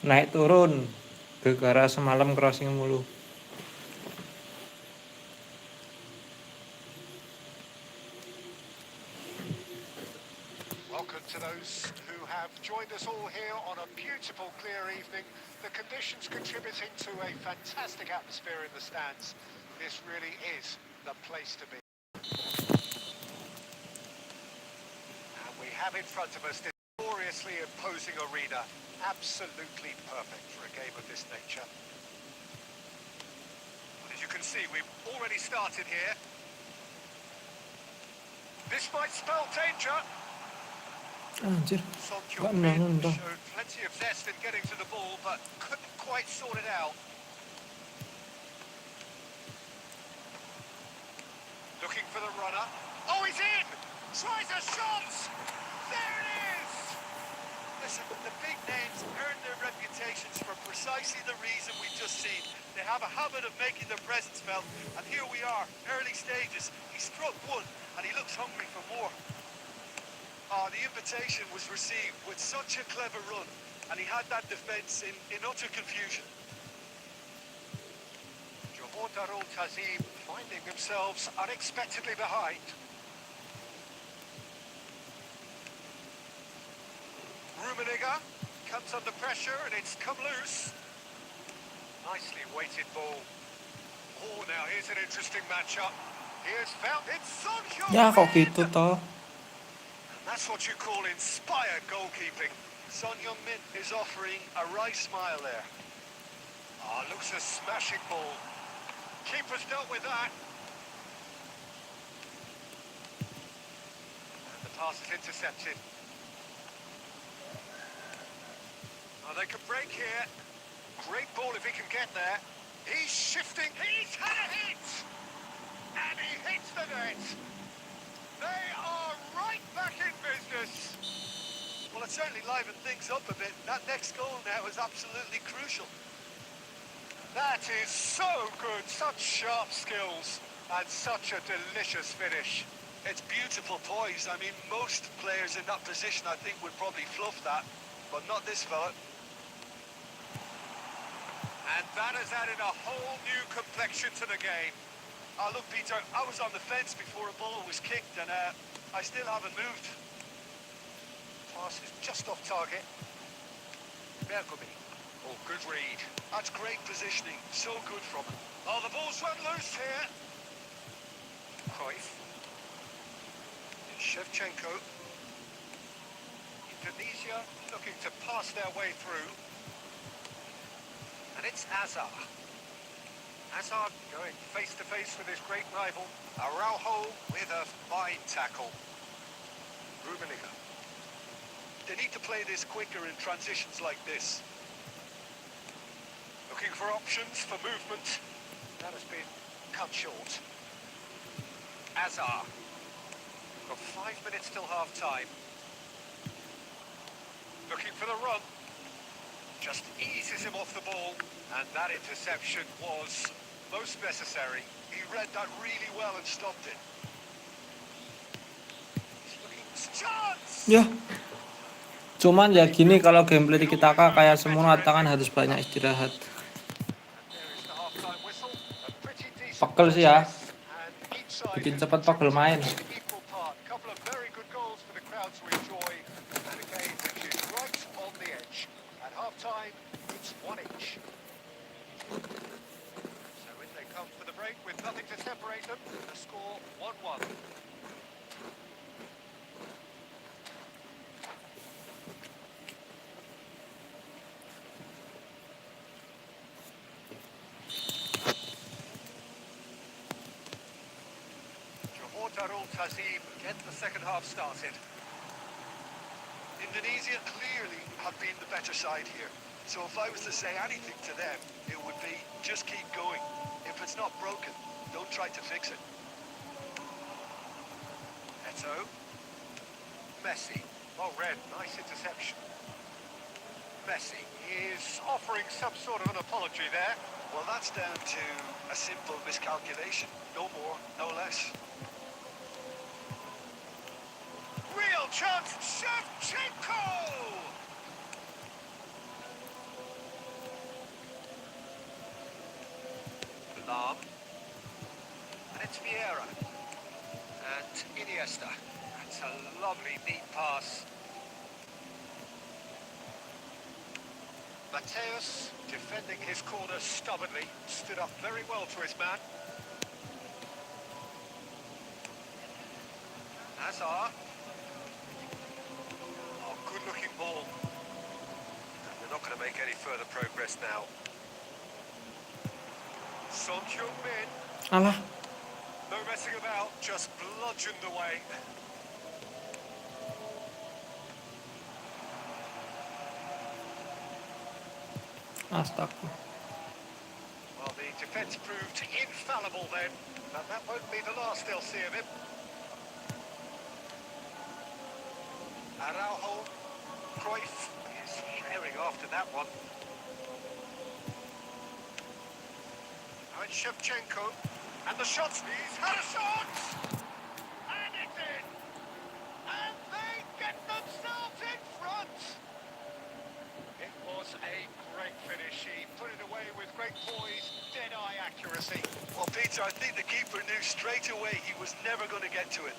Naik turun gara-gara semalam crossing mulu. Welcome to those who have joined us all here on a beautiful, clear evening. The conditions contributing to a fantastic atmosphere in the stands. This really is the place to be. And we have in front of us this gloriously imposing arena. Absolutely perfect for a game of this nature. As you can see, we've already started here. This might spell danger. Anjir, Son gak Heung-min nendang. showed plenty of zest in getting to the ball, but couldn't quite sort it out. Looking for the runner. Oh, he's in! Tries a shot! There it is! Listen, the big names earn their reputations for precisely the reason we've just seen. They have a habit of making their presence felt, and here we are, early stages. He struck one, and he looks hungry for more. The invitation was received with such a clever run, and he had that defence in utter confusion. Johor Darul Tazim finding themselves unexpectedly behind. Rummenigge comes under pressure, and it's come loose. Nicely weighted ball. Oh, now here's an interesting matchup. Here's found it, Son Heung-min! Ya kok gitu toh. That's what you call inspired goalkeeping. Son Heung-min is offering a right smile there. Looks a smashing ball. Keeper's dealt with that. And the pass is intercepted. They can break here. Great ball if he can get there. He's shifting. He's had a hit! And he hits the net. They are right back in business. Well, it certainly livened things up a bit. That next goal now is absolutely crucial. That is so good, such sharp skills and such a delicious finish. It's beautiful poise. I mean, most players in that position, I think, would probably fluff that, but not this fella. And that has added a whole new complexion to the game. Look, Peter, I was on the fence before a ball was kicked, and I still haven't moved. Pass is just off target. Bergomi. Oh, good read. That's great positioning. So good from him. Oh, the ball's run loose here. Cruyff. Shevchenko. Indonesia looking to pass their way through. And it's Azar. Azar going face to face with his great rival. Araujo with a fine tackle. Rummenigge. They need to play this quicker in transitions like this. Looking for options for movement. That has been cut short. Azar. Got 5 minutes till half-time. Looking for the run. Just eases him off the ball. And that interception was most necessary. He read that really well and stopped it. He's looking... Chance! Ya. Cuman ya gini kalau gameplay di kita kayak semua tangan harus banyak istirahat. And there is the half-time whistle. A pretty decent Pegel sih ya. contest, and each side Bikin has cepet pegel main. contributed equal part. Couple of very good goals for the crowd to enjoy, and a game which is right on the edge. At half-time, it's 1-1. So in they come for the break with nothing to separate them. The score 1-1. Darul Tazim get the second half started. Indonesia clearly have been the better side here. So if I was to say anything to them, it would be just keep going. If it's not broken, don't try to fix it. Eto. Messi. Well read, nice interception. Messi is offering some sort of an apology there. Well, that's down to a simple miscalculation. No more, no less. Real chance, Shevchenko! Lam. And it's Vieira. And Iniesta. That's a lovely, neat pass. Mateus, defending his corner stubbornly, stood up very well to his man. Azar. Oh, good-looking ball. And they're not going to make any further progress now. Son Heung-min. Alah. No messing about, just bludgeoned away. Astaga. Well, the defence proved infallible then, and that won't be the last they'll see of him. Araujo, Cruyff is sharing after that one. Now it's Shevchenko, and the shots, he's had a shot! And it's in! And they get themselves in front! It was a great finish. He put it away with great poise, dead-eye accuracy. Well, Peter, I think the keeper knew straight away he was never going to get to it.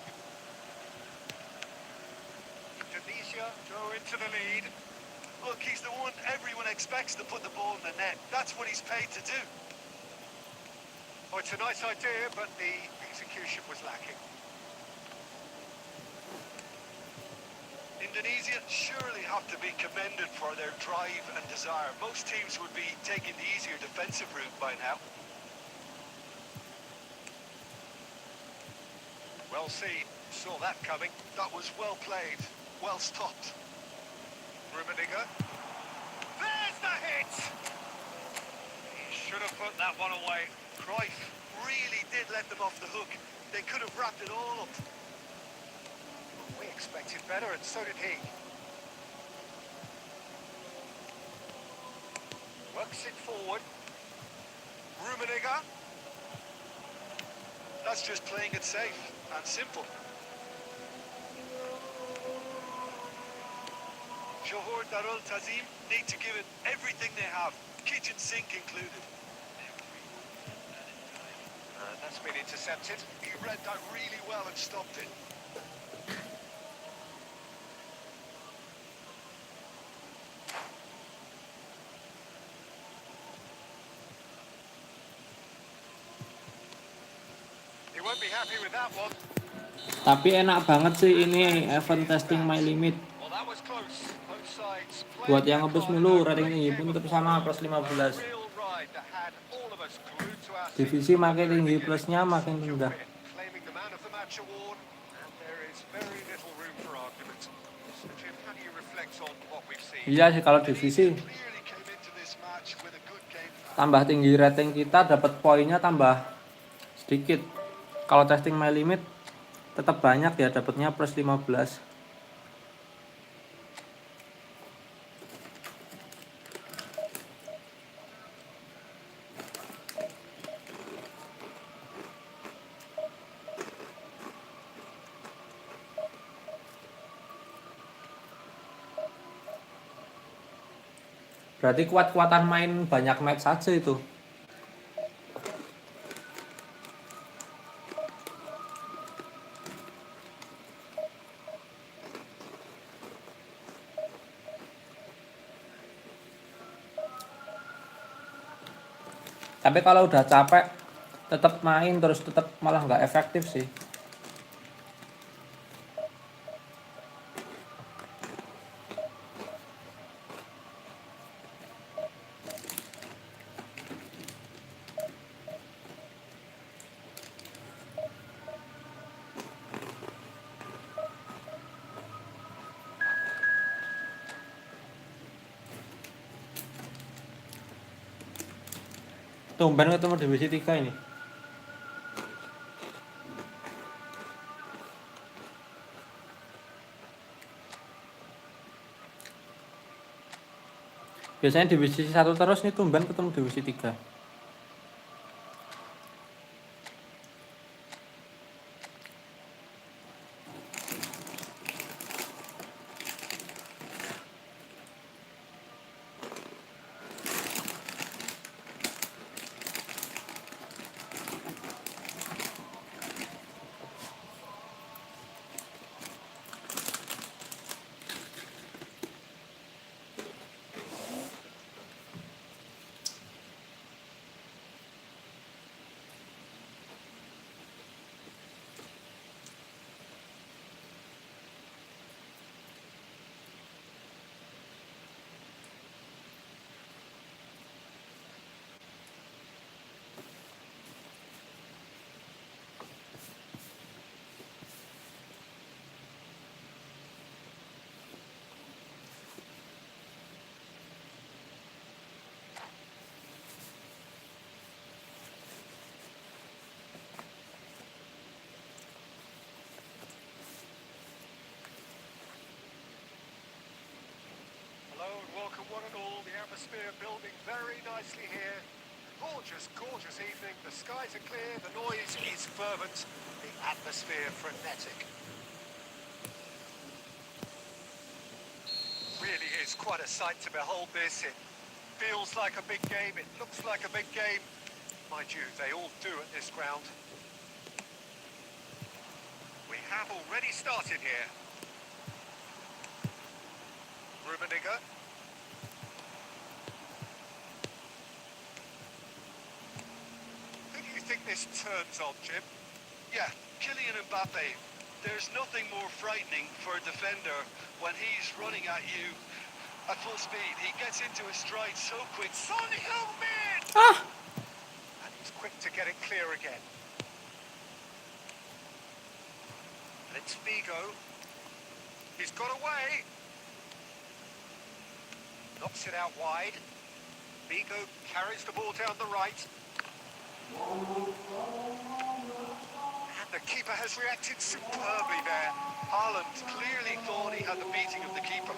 Indonesia go into the lead. Look, he's the one everyone expects to put the ball in the net. That's what he's paid to do. Oh, it's a nice idea, but the execution was lacking. Indonesia surely have to be commended for their drive and desire. Most teams would be taking the easier defensive route by now. Well seen. Saw that coming. That was well played, well stopped. Rummenigge. There's the hit! He should have put that one away. Cruyff really did let them off the hook. They could have wrapped it all up. We expected better, and so did he. Works it forward. Rummenigge. That's just playing it safe and simple. Johor Darul Tazim need to give it everything they have, kitchen sink included. That's been intercepted. He read that really well and stopped it. He won't be happy with that one. Tapi enak banget sih ini event testing my limit. Well, that was close. Both sides Buat playing yang their ngebus card mulu, out. rating They tinggi came pun tetap forward. sama plus 15. A real ride that had all of us glued to our Divisi seats. makin Very tinggi, beginning. plusnya makin Soldier rendah. win, claiming the man of the match award, and there is very little room for argument. So Jim, how do you reflect on what we've seen? Iya sih kalau Indonesia divisi clearly came into this match with a good game plan. tambah tinggi rating kita dapat poinnya tambah sedikit. Kalau testing my limit tetap banyak ya, dapatnya plus 15. Berarti kuat-kuatan main banyak match saja itu. Tapi kalau udah capek tetap main terus tetap malah nggak efektif sih. Tumben ketemu divisi 3 ini. Biasanya divisi 1 terus nih, tumben ketemu divisi 3. Hello and welcome one and all. The atmosphere building very nicely here. Gorgeous, gorgeous evening. The skies are clear, the noise is fervent, the atmosphere frenetic. Really is quite a sight to behold this. It feels like a big game, it looks like a big game. Mind you, they all do at this ground. We have already started here. Rummenigge. Who do you think this turns on, Jim? Yeah, Kylian Mbappe. There's nothing more frightening for a defender when he's running at you at full speed. He gets into his stride so quick. Son Heung-min! Ah, And he's quick to get it clear again. And it's Figo. He's got away. Knocks it out wide. Figo carries the ball down the right. And the keeper has reacted superbly there. Haaland clearly thought he had the beating of the keeper.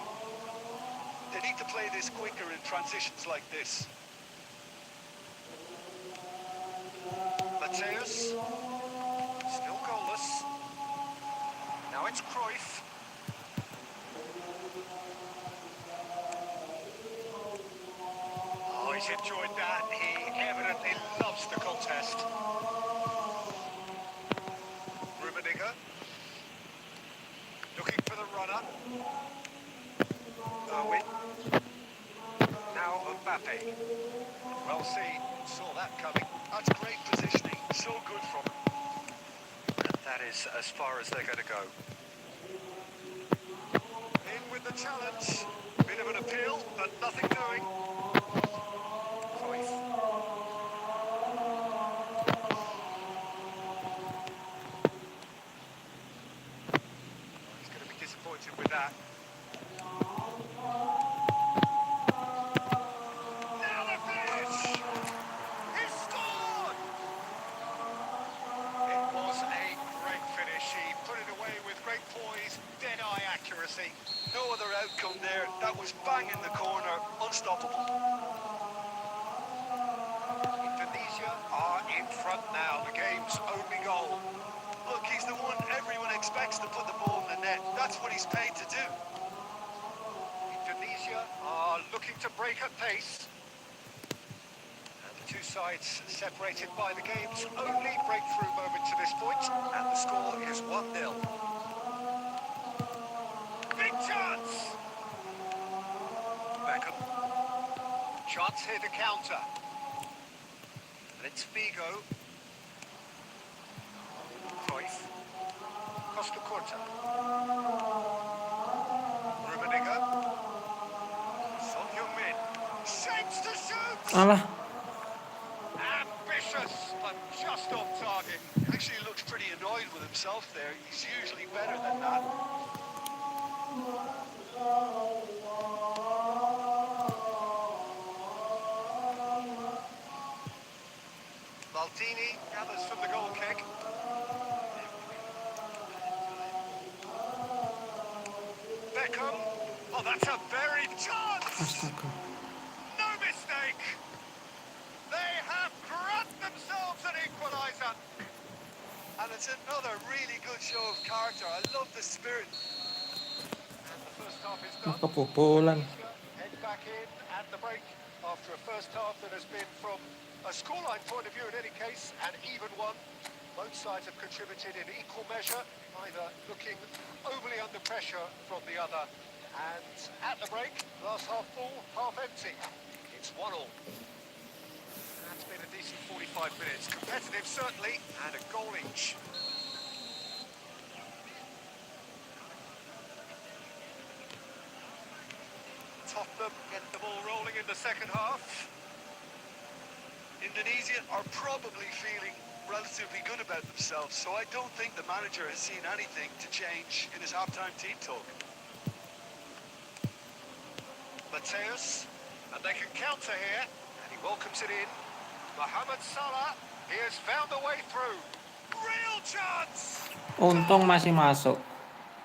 They need to play this quicker in transitions like this. Mateus, still goalless. Now it's Cruyff. Oh, he's enjoyed that. He evidently loves the contest. Rummenigge. Looking for the runner. Irwin. Now Mbappe. Well seen. Saw that coming. That's great positioning. So good from him. And that is as far as they're going to go. In with the challenge. Bit of an appeal, but nothing doing. Cruyff. He's going to be disappointed with that. Now the finish! He scored! It was a great finish. He put it away with great poise, dead-eye accuracy. No other outcome there. That was bang in the corner, unstoppable. Indonesia are in front now. The game's only goal. Look, he's the one everyone expects to put the ball in the net. That's what he's paid to do. Indonesia are looking to break at pace. And the two sides separated by the game's only breakthrough moment to this point. And the score is 1-0. Big chance! Beckham. Chance here to counter. And it's Figo. Cruyff. Costa Curta. Rummenigge. Son Heung-min. Shapes to shoot! Alah, Ambitious, but just off target. Actually looks pretty annoyed with himself there. He's usually better than that. Maldini gathers from the goal kick. Beckham. Oh, that's a very chance! astaga. No mistake! They have grabbed themselves an equaliser. And it's another really good show of character. I love the spirit. And the first half is done. Kebobolan. Head back in at the break after a first half that has been, from a scoreline point of view in any case, an even one. Both sides have contributed in equal measure, neither looking overly under pressure from the other. And at the break, glass half full, half empty. It's 1-1. That's been a decent 45 minutes. Competitive, certainly, and a goal each. Tottenham get the ball rolling in the second half. Indonesia are probably feeling relatively good about themselves, so I don't think the manager has seen anything to change in his halftime team talk. Mateus, and they can counter here, and he welcomes it in. Mohamed Salah, he has found a way through. Real chance! Untung masih masuk.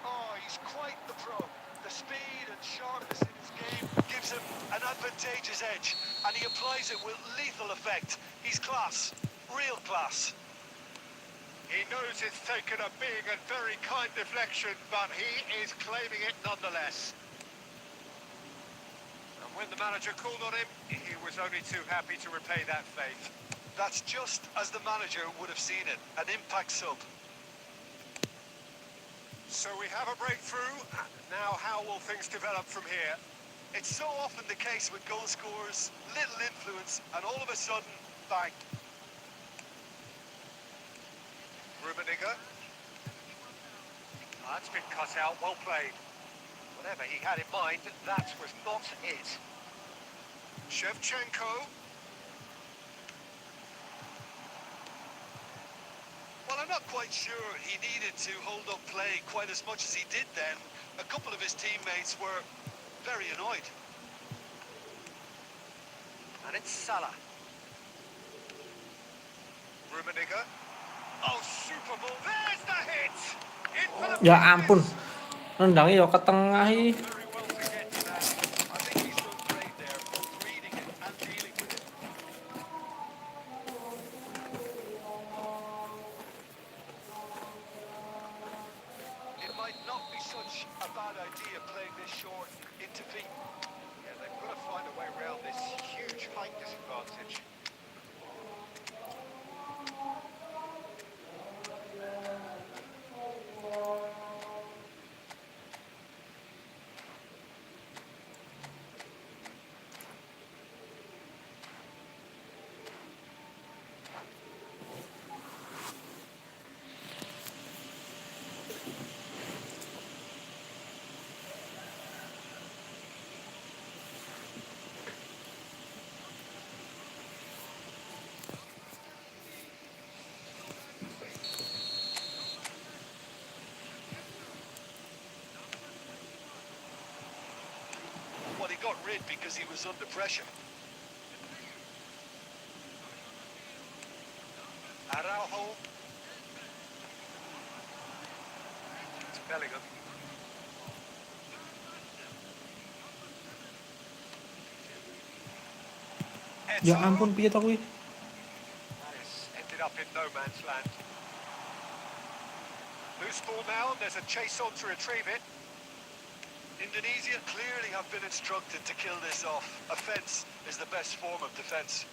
Oh, he's quite the pro. The speed and sharpness in his game gives him an advantageous edge, and he applies it with lethal effect. He's class, real class. He knows it's taken a big and very kind deflection, but he is claiming it nonetheless. And when the manager called on him, he was only too happy to repay that faith. That's just as the manager would have seen it, an impact sub. So we have a breakthrough. Now how will things develop from here? It's so often the case with goal scorers, little influence, and all of a sudden, bang. Rummenigge. That's been cut out, well played. Whatever he had in mind, that was not it. Shevchenko. Well, I'm not quite sure he needed to hold up play quite as much as he did then. A couple of his teammates were very annoyed. And it's Salah. Rummenigge. Oh, super ball. There's the hit! In for the Ya finish. ampun. Nendangnya yo ke tengah ih. Very well to get to that. I think he's done great there, both reading it and dealing with it. might not be such a bad idea playing this short into feet. Yeah, they've got to find a way around this huge height disadvantage. Well, he got rid because he was under pressure. Araujo. It's Bellingham. Ya Eto. ampun, piye to kuwi? That has ended up in no man's land. Loose ball now, and there's a chase on to retrieve it. Indonesia clearly have been instructed to kill this off. Offence is the best form of defence.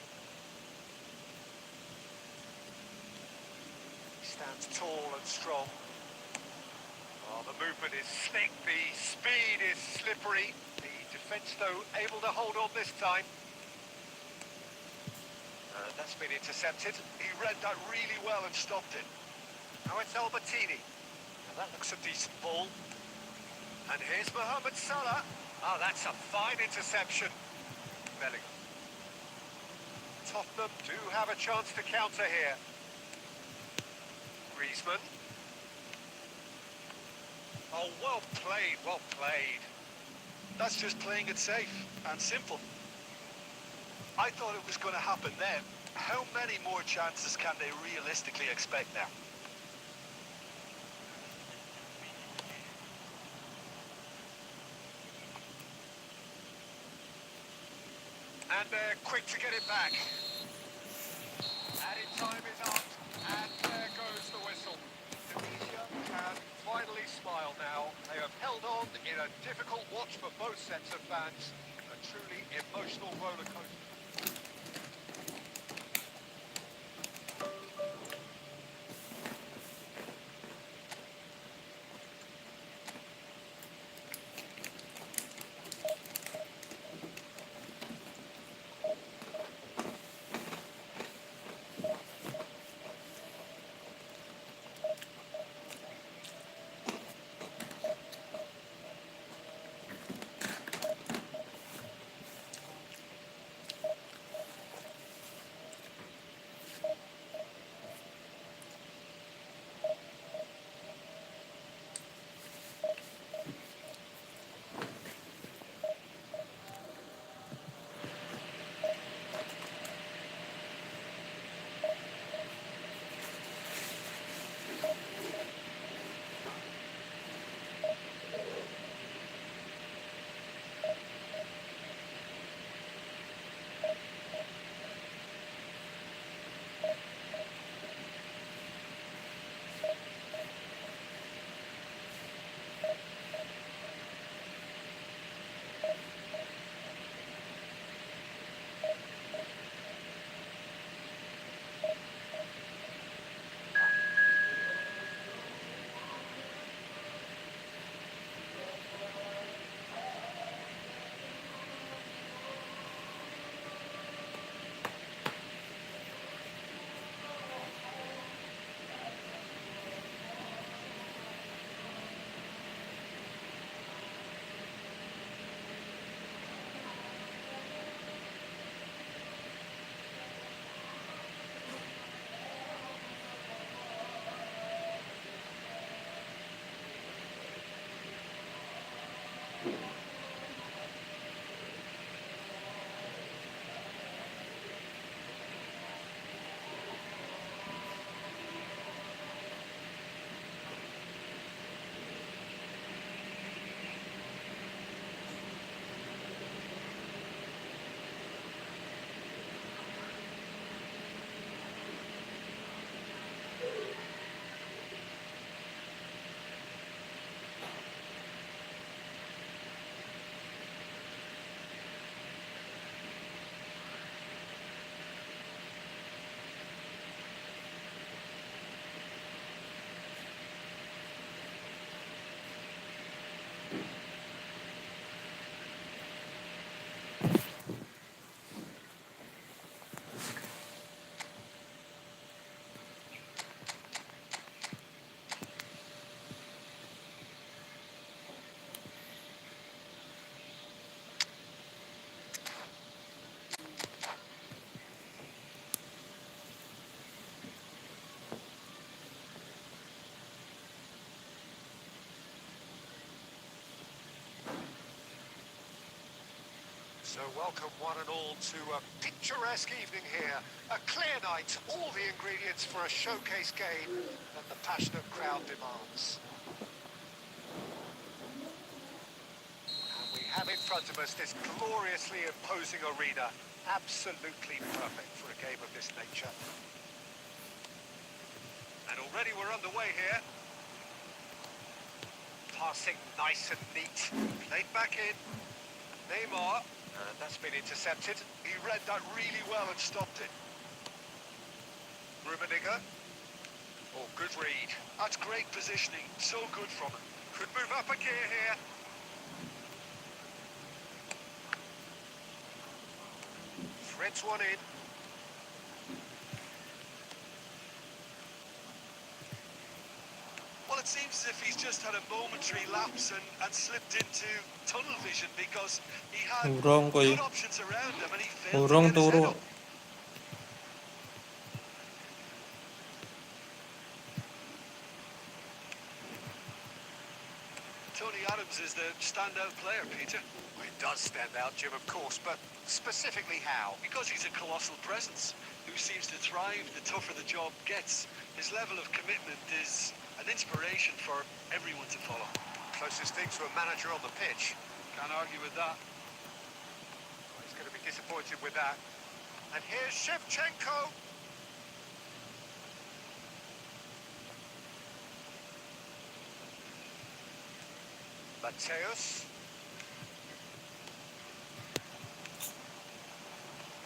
He stands tall and strong. Oh, the movement is slick, the speed is slippery. The defence, though, able to hold on this time. And that's been intercepted. He read that really well and stopped it. Now it's Albertini. Now that looks a decent ball. And here's Mohamed Salah. Oh, that's a fine interception. Bellingham. Tottenham do have a chance to counter here. Griezmann. Oh, well played, well played. That's just playing it safe and simple. I thought it was going to happen then. How many more chances can they realistically expect now? And they're quick to get it back. Added time is up, and there goes the whistle. Indonesia can finally smile now. They have held on in a difficult watch for both sets of fans. A truly emotional roller coaster. So welcome one and all to a picturesque evening here. A clear night, all the ingredients for a showcase game that the passionate crowd demands. And we have in front of us this gloriously imposing arena. Absolutely perfect for a game of this nature. And already we're underway here. Passing nice and neat. Played back in. Neymar. And that's been intercepted. He read that really well and stopped it. Rummenigge. Oh, good read. That's great positioning. So good from him. Could move up a gear here. Threads one in. Well, it seems as if he's just had a momentary lapse and slipped into tunnel vision because he had Urung kuy. good options around him and he failed to Urung get his head turu. up. Tony Adams is the standout player, Peter. Well, it does stand out, Jim, of course, but specifically how? Because he's a colossal presence who seems to thrive the tougher the job gets. His level of commitment is an inspiration for everyone to follow. Closest thing to a manager on the pitch. Can't argue with that. Well, he's going to be disappointed with that. And here's Shevchenko. Mateus.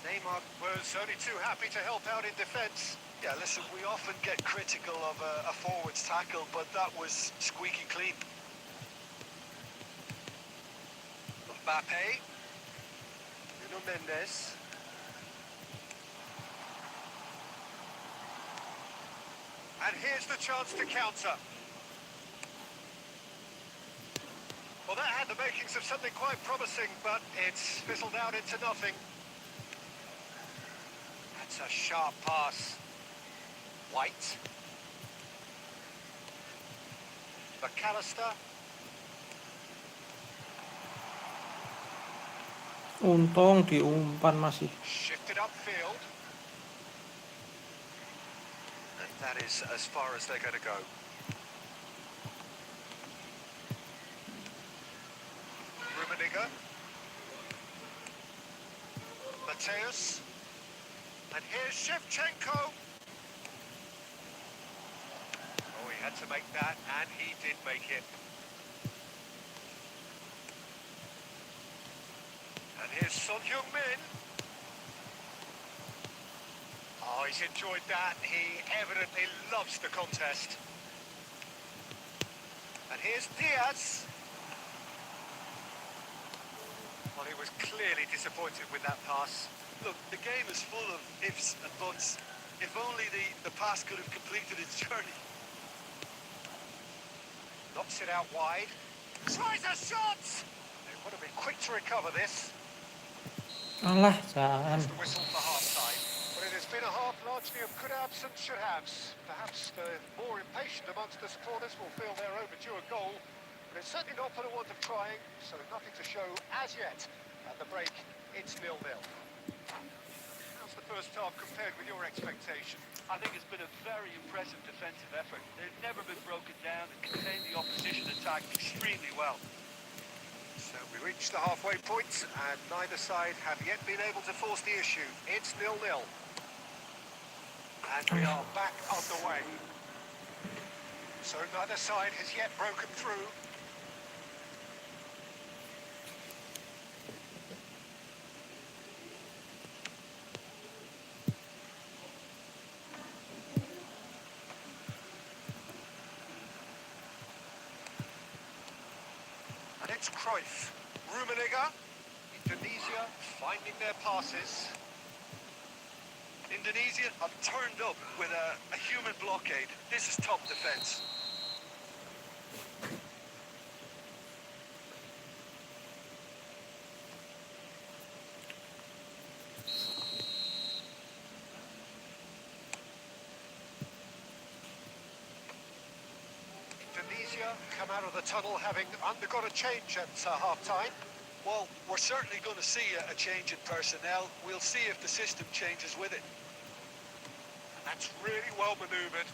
Neymar was only too happy to help out in defence. Yeah, listen, we often get critical of a forward's tackle, but that was squeaky clean. Mbappe. Nuno Mendes. And here's the chance to counter. Well, that had the makings of something quite promising, but it's fizzled out into nothing. That's a sharp pass. White. McAllister. Untung diumpan masih. Shifted upfield. And that is as far as they're going to go. Rummenigge. Mateus. And here's Shevchenko. Oh, he had to make that, and he did make it. And here's Son Heung-min. Oh, he's enjoyed that. He evidently loves the contest. And here's Diaz. Well, he was clearly disappointed with that pass. Look, the game is full of ifs and buts. If only the pass could have completed its journey. Knocks it out wide. Tries a shot! They would have been quick to recover this. Alah, jangan. That's the whistle for half-time. But it has been a half largely of could-haves and should-haves. Perhaps the more impatient amongst the supporters will feel they're overdue a goal, but it's certainly not for the want of trying, so nothing to show as yet. At the break, it's 0-0. How's the first half compared with your expectation? I think it's been a very impressive defensive effort. They've never been broken down and contained the opposition attack extremely well. So we reach the halfway point, and neither side have yet been able to force the issue. It's 0-0. And we are back underway. So neither side has yet broken through. And it's Cruyff. Rummenigge. Indonesia finding their passes. Indonesia have turned up with a human blockade. This is top defence. Indonesia come out of the tunnel having undergone a change at half-time. Well, we're certainly going to see a change in personnel. We'll see if the system changes with it. That's really well manoeuvred.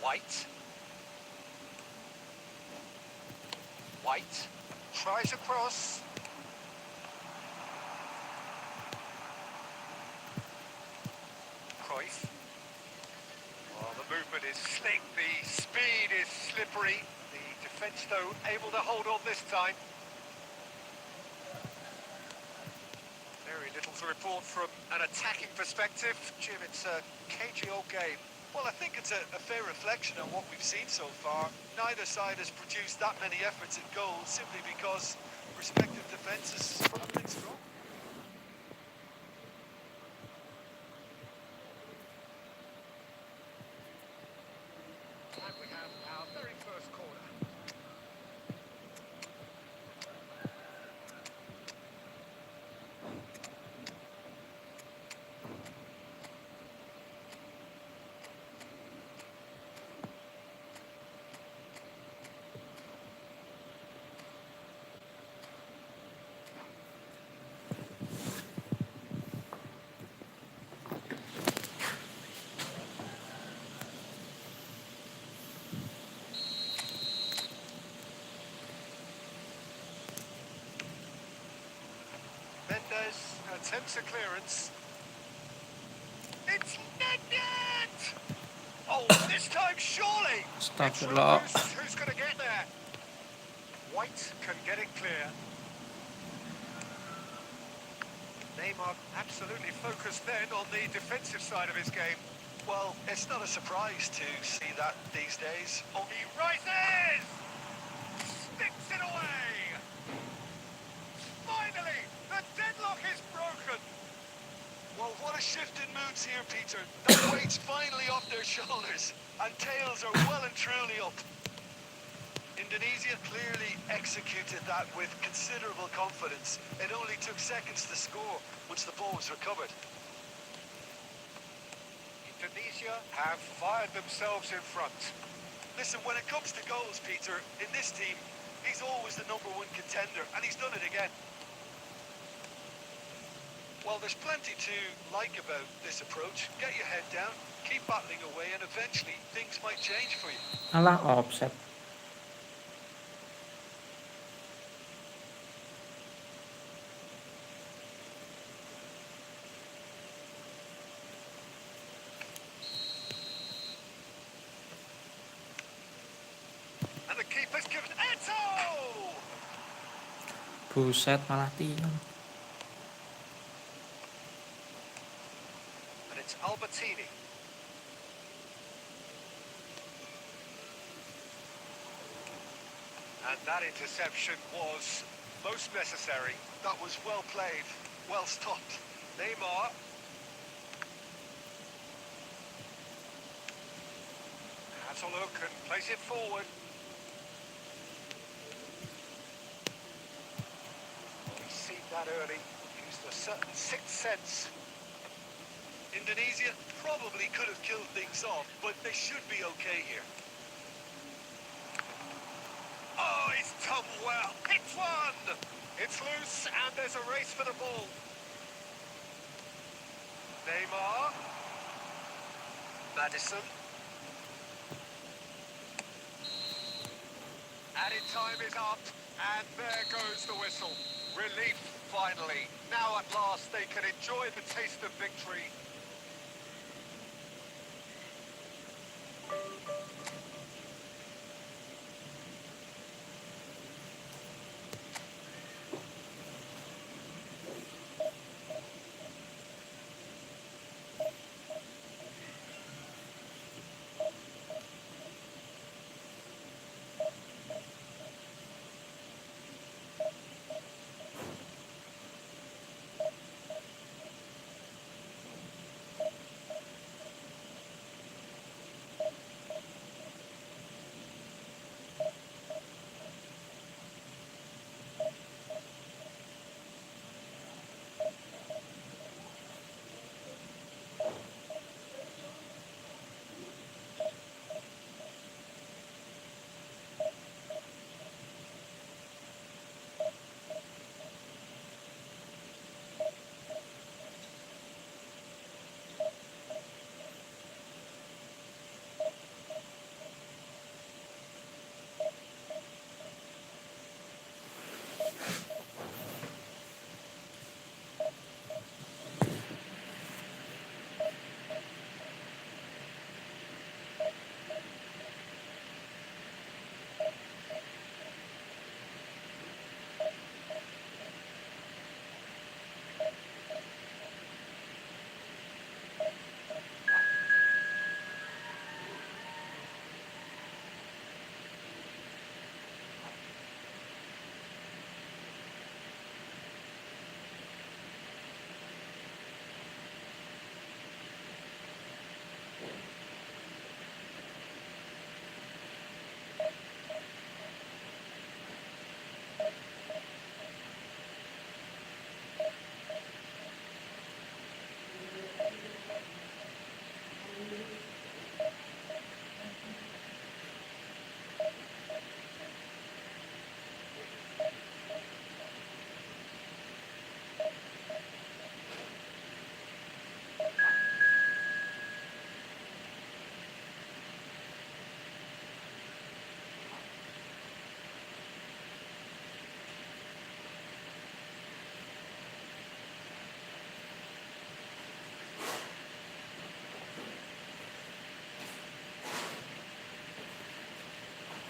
White. White. Tries across. Cruyff. Oh, the movement is slick, the speed is slippery. The defence, though, able to hold on this time. Very little to report from an attacking perspective. Jim, it's a cagey old game. Well, I think it's a fair reflection on what we've seen so far. Neither side has produced that many efforts at goal simply because respective defences have been strong. And we have our very first corner. Mendes attempts a clearance. It's Mendes! Oh, this time surely! Astagfirullah. Who's going to get there? White can get it clear. Neymar absolutely focused then on the defensive side of his game. Well, it's not a surprise to see that these days. Oh, he rises! Sticks it away! Finally, the deadlock is broken. Well, what a shift in moods here, Peter. That weight's finally off their shoulders, and tails are well and truly up. Indonesia clearly executed that with considerable confidence. It only took seconds to score once the ball was recovered. Indonesia have fired themselves in front. Listen, when it comes to goals, Peter, in this team, he's always the #1 contender, and he's done it again. Well, there's plenty to like about this approach. Get your head down, keep battling away, and eventually things might change for you. Alah, offset. And the keeper's given Eto! Buset, malah tiang. And it's Albertini. And that interception was most necessary. That was well played, well stopped. Neymar. Has a look and plays it forward. He's seen that early. Used a certain sixth sense. Indonesia probably could have killed things off, but they should be okay here. Oh, he's done well. Hits one. It's loose and there's a race for the ball. Neymar. Madison. Added time is up and there goes the whistle. Relief finally. Now at last they can enjoy the taste of victory.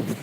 So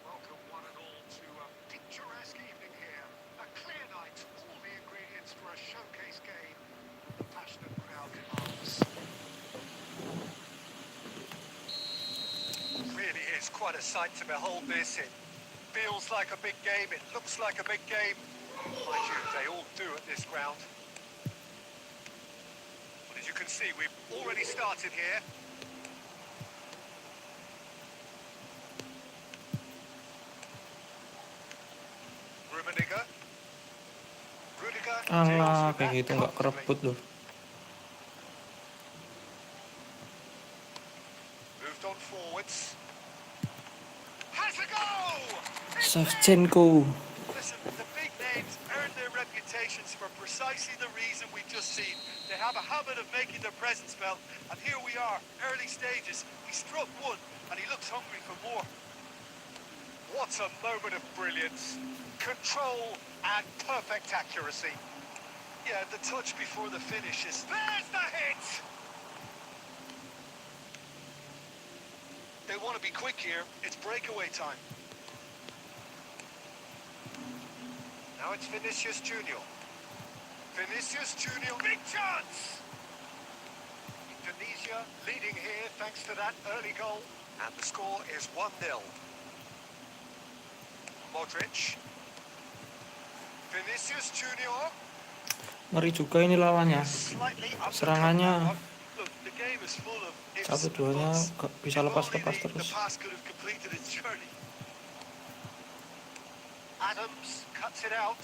welcome one and all to a picturesque evening here. A clear night, all the ingredients for a showcase game that the passionate crowd demands. Really is quite a sight to behold this. It feels like a big game, it looks like a big game. Mind you, they all do at this ground. But as you can see, we've already started here. Rudiger. Rudiger deals Alah, with kayak that gitu nggak comfortably. kerebut loh. Moved on forwards. Has a go! It's in! Shevchenko. Listen, the big names earn their reputations for precisely the reason we've just seen. They have a habit of making their presence felt, and here we are, early stages. He struck one, and he looks hungry for more. What a moment of brilliance. Control and perfect accuracy. Yeah, the touch before the finish is... There's the hit! They want to be quick here. It's breakaway time. Now it's Vinicius Junior. Vinicius Junior. Big chance! Indonesia leading here thanks to that early goal. And the score is 1-0. Modric. Vinicius Junior. Ngeri juga ini lawannya. Slightly undercut Serangannya that one. Look, the game is full of ifs satu and duanya buts. bisa If lepas-lepas only the terus. pass could have completed its journey. Adams cuts it out.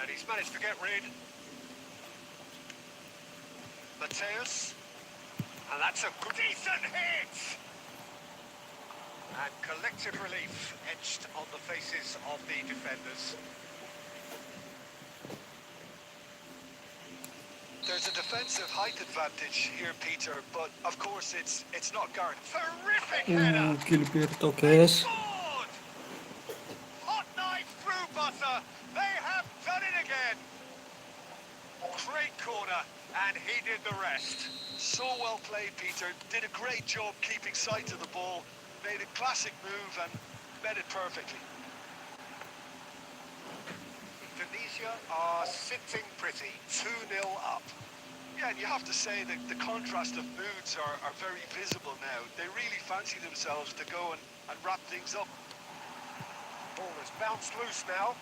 And he's managed to get rid. Mateus. And that's a decent hit! And collective relief etched on the faces of the defenders. There's a defensive height advantage here, Peter, but of course it's not guaranteed. Terrific header! Gilberto guys. Scored! Hot knife through butter. They have done it again. Great corner, and he did the rest. So well played, Peter. Did a great job keeping sight of the ball. Made a classic move and met it perfectly. Indonesia are sitting pretty, 2-0 up. Yeah, and you have to say that the contrast of moods are very visible now. They really fancy themselves to go and wrap things up. Ball is bounced loose now.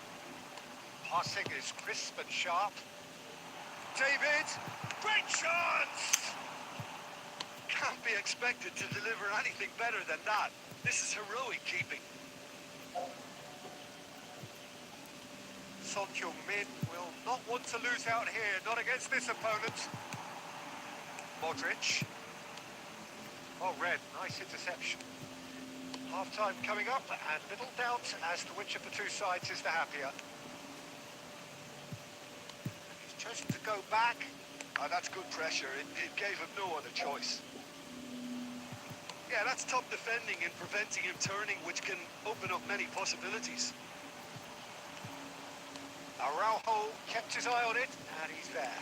Passing is crisp and sharp. David, great chance! Can't be expected to deliver anything better than that. This is heroic keeping. Son Heung-min will not want to lose out here, not against this opponent. Modric. Oh, Red, nice interception. Half-time coming up, and little doubt as to which of the two sides is the happier. He's chosen to go back. That's good pressure. It gave him no other choice. Yeah, that's top defending and preventing him turning, which can open up many possibilities. Araujo kept his eye on it, and he's there.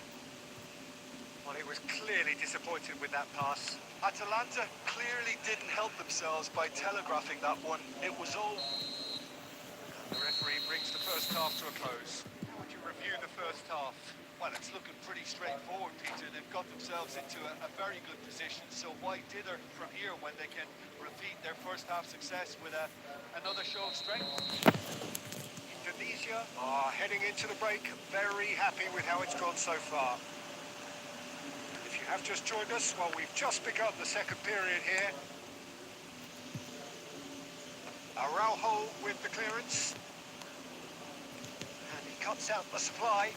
Well, he was clearly disappointed with that pass. Atalanta clearly didn't help themselves by telegraphing that one. It was all... The referee brings the first half to a close. How would you review the first half? Well, it's looking pretty straightforward, Peter. They've got themselves into a very good position, so why dither from here when they can repeat their first half success with another show of strength? Indonesia are heading into the break, very happy with how it's gone so far. If you have just joined us, well, we've just begun the second period here. Araujo with the clearance. And he cuts out the supply.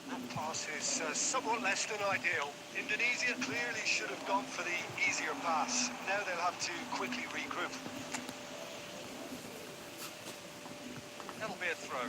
That pass is somewhat less than ideal. Indonesia clearly should have gone for the easier pass. Now they'll have to quickly regroup. That'll be a throw.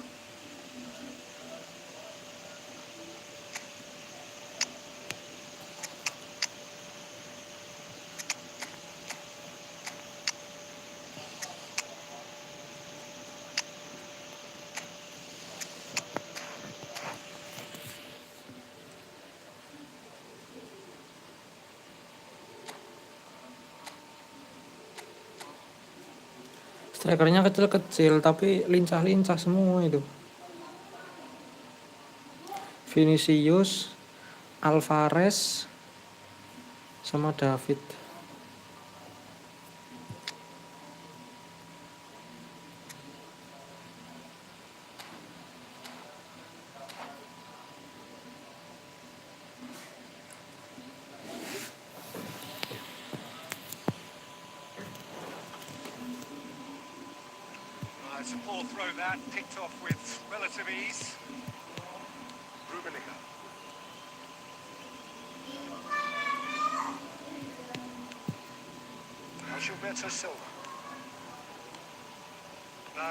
Strikernya kecil-kecil tapi lincah-lincah semua itu. Vinicius, Alvarez, sama David. It's a poor throw that, picked off with relative ease. Rummenigge. Now Gilberto Silva.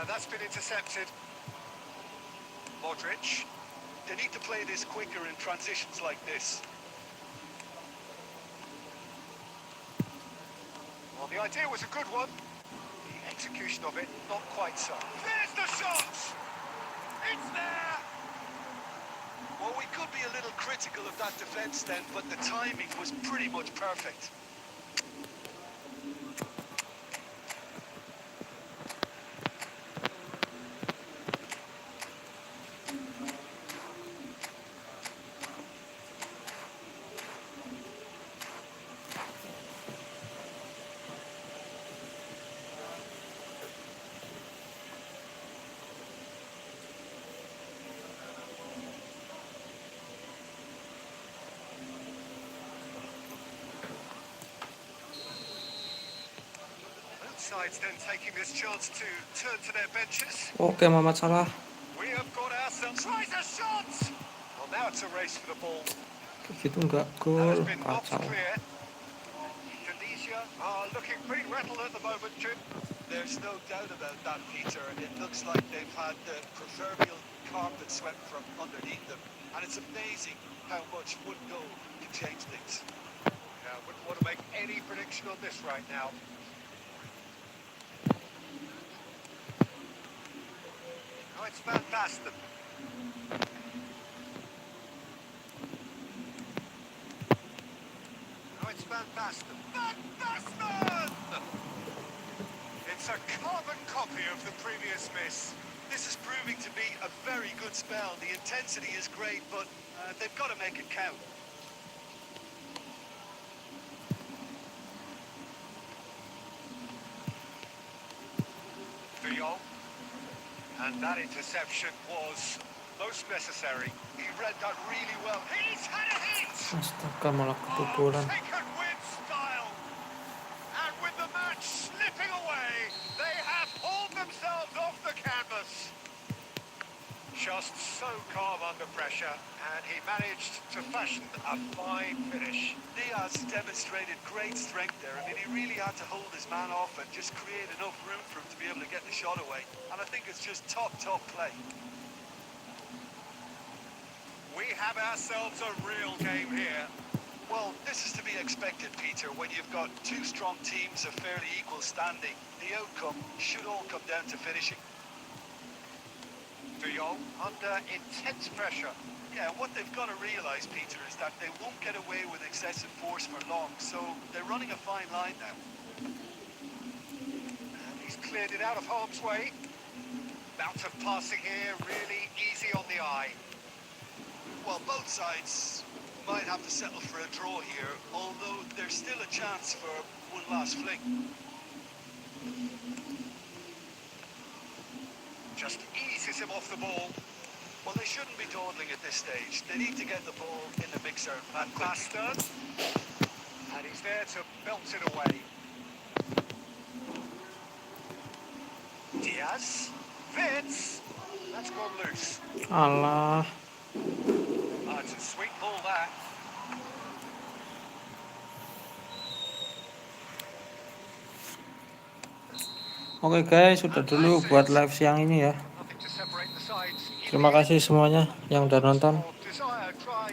That's been intercepted. Modric. They need to play this quicker in transitions like this. Well, the idea was a good one. The execution of it, not quite so. There's the shot! It's there! Well, we could be a little critical of that defence then, but the timing was pretty much perfect. Sides then taking this chance to turn to their benches. Oke, Muhammad Salah. We have got ourselves. Tries a shot! Well, now it's a race for the ball. Gitu enggak That gol, has been knocked kacau. clear. Indonesia are looking pretty rattled at the moment, Jim. There's no doubt about that, Peter. It looks like they've had the proverbial carpet swept from underneath them. And it's amazing how much one goal can change things. Yeah, wouldn't want to make any prediction on this right now. Now it's Van Basten. Now it's Van Basten. Van Basten! It's a carbon copy of the previous miss. This is proving to be a very good spell. The intensity is great, but they've got to make it count. Viol. And that interception was most necessary. He read that really well. He's had a hit! Astaga, malah kebobolan. Taken with style. And with the match slipping away, they have hauled themselves off the canvas. Just so calm under pressure, and he managed to fashion a fine finish. Diaz demonstrated great strength there. I mean, he really had to hold his man off and just create enough room for him to be able to get the shot away. And I think it's just top play. We have ourselves a real game here. Well, this is to be expected, Peter. When you've got two strong teams of fairly equal standing, the outcome should all come down to finishing. De Jong under intense pressure. Yeah, what they've got to realise, Peter, is that they won't get away with excessive force for long, so they're running a fine line now. And he's cleared it out of harm's way. Bout of passing here, really easy on the eye. Well, both sides might have to settle for a draw here, although there's still a chance for one last fling. Just eases him off the ball. Well, they shouldn't be dawdling at this stage. They need to get the ball in the mixer. Van Basten. And he's there to belt it away. Diaz. Vince. That's gone loose. Alah. Oh, it's a sweet ball that. Oke guys, sudah dulu buat live siang ini ya. Nothing to separate the sides. Terima kasih semuanya yang udah nonton.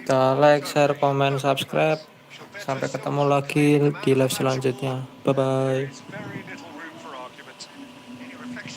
Kita like, share, komen, subscribe. Sampai ketemu lagi di live selanjutnya. Bye bye.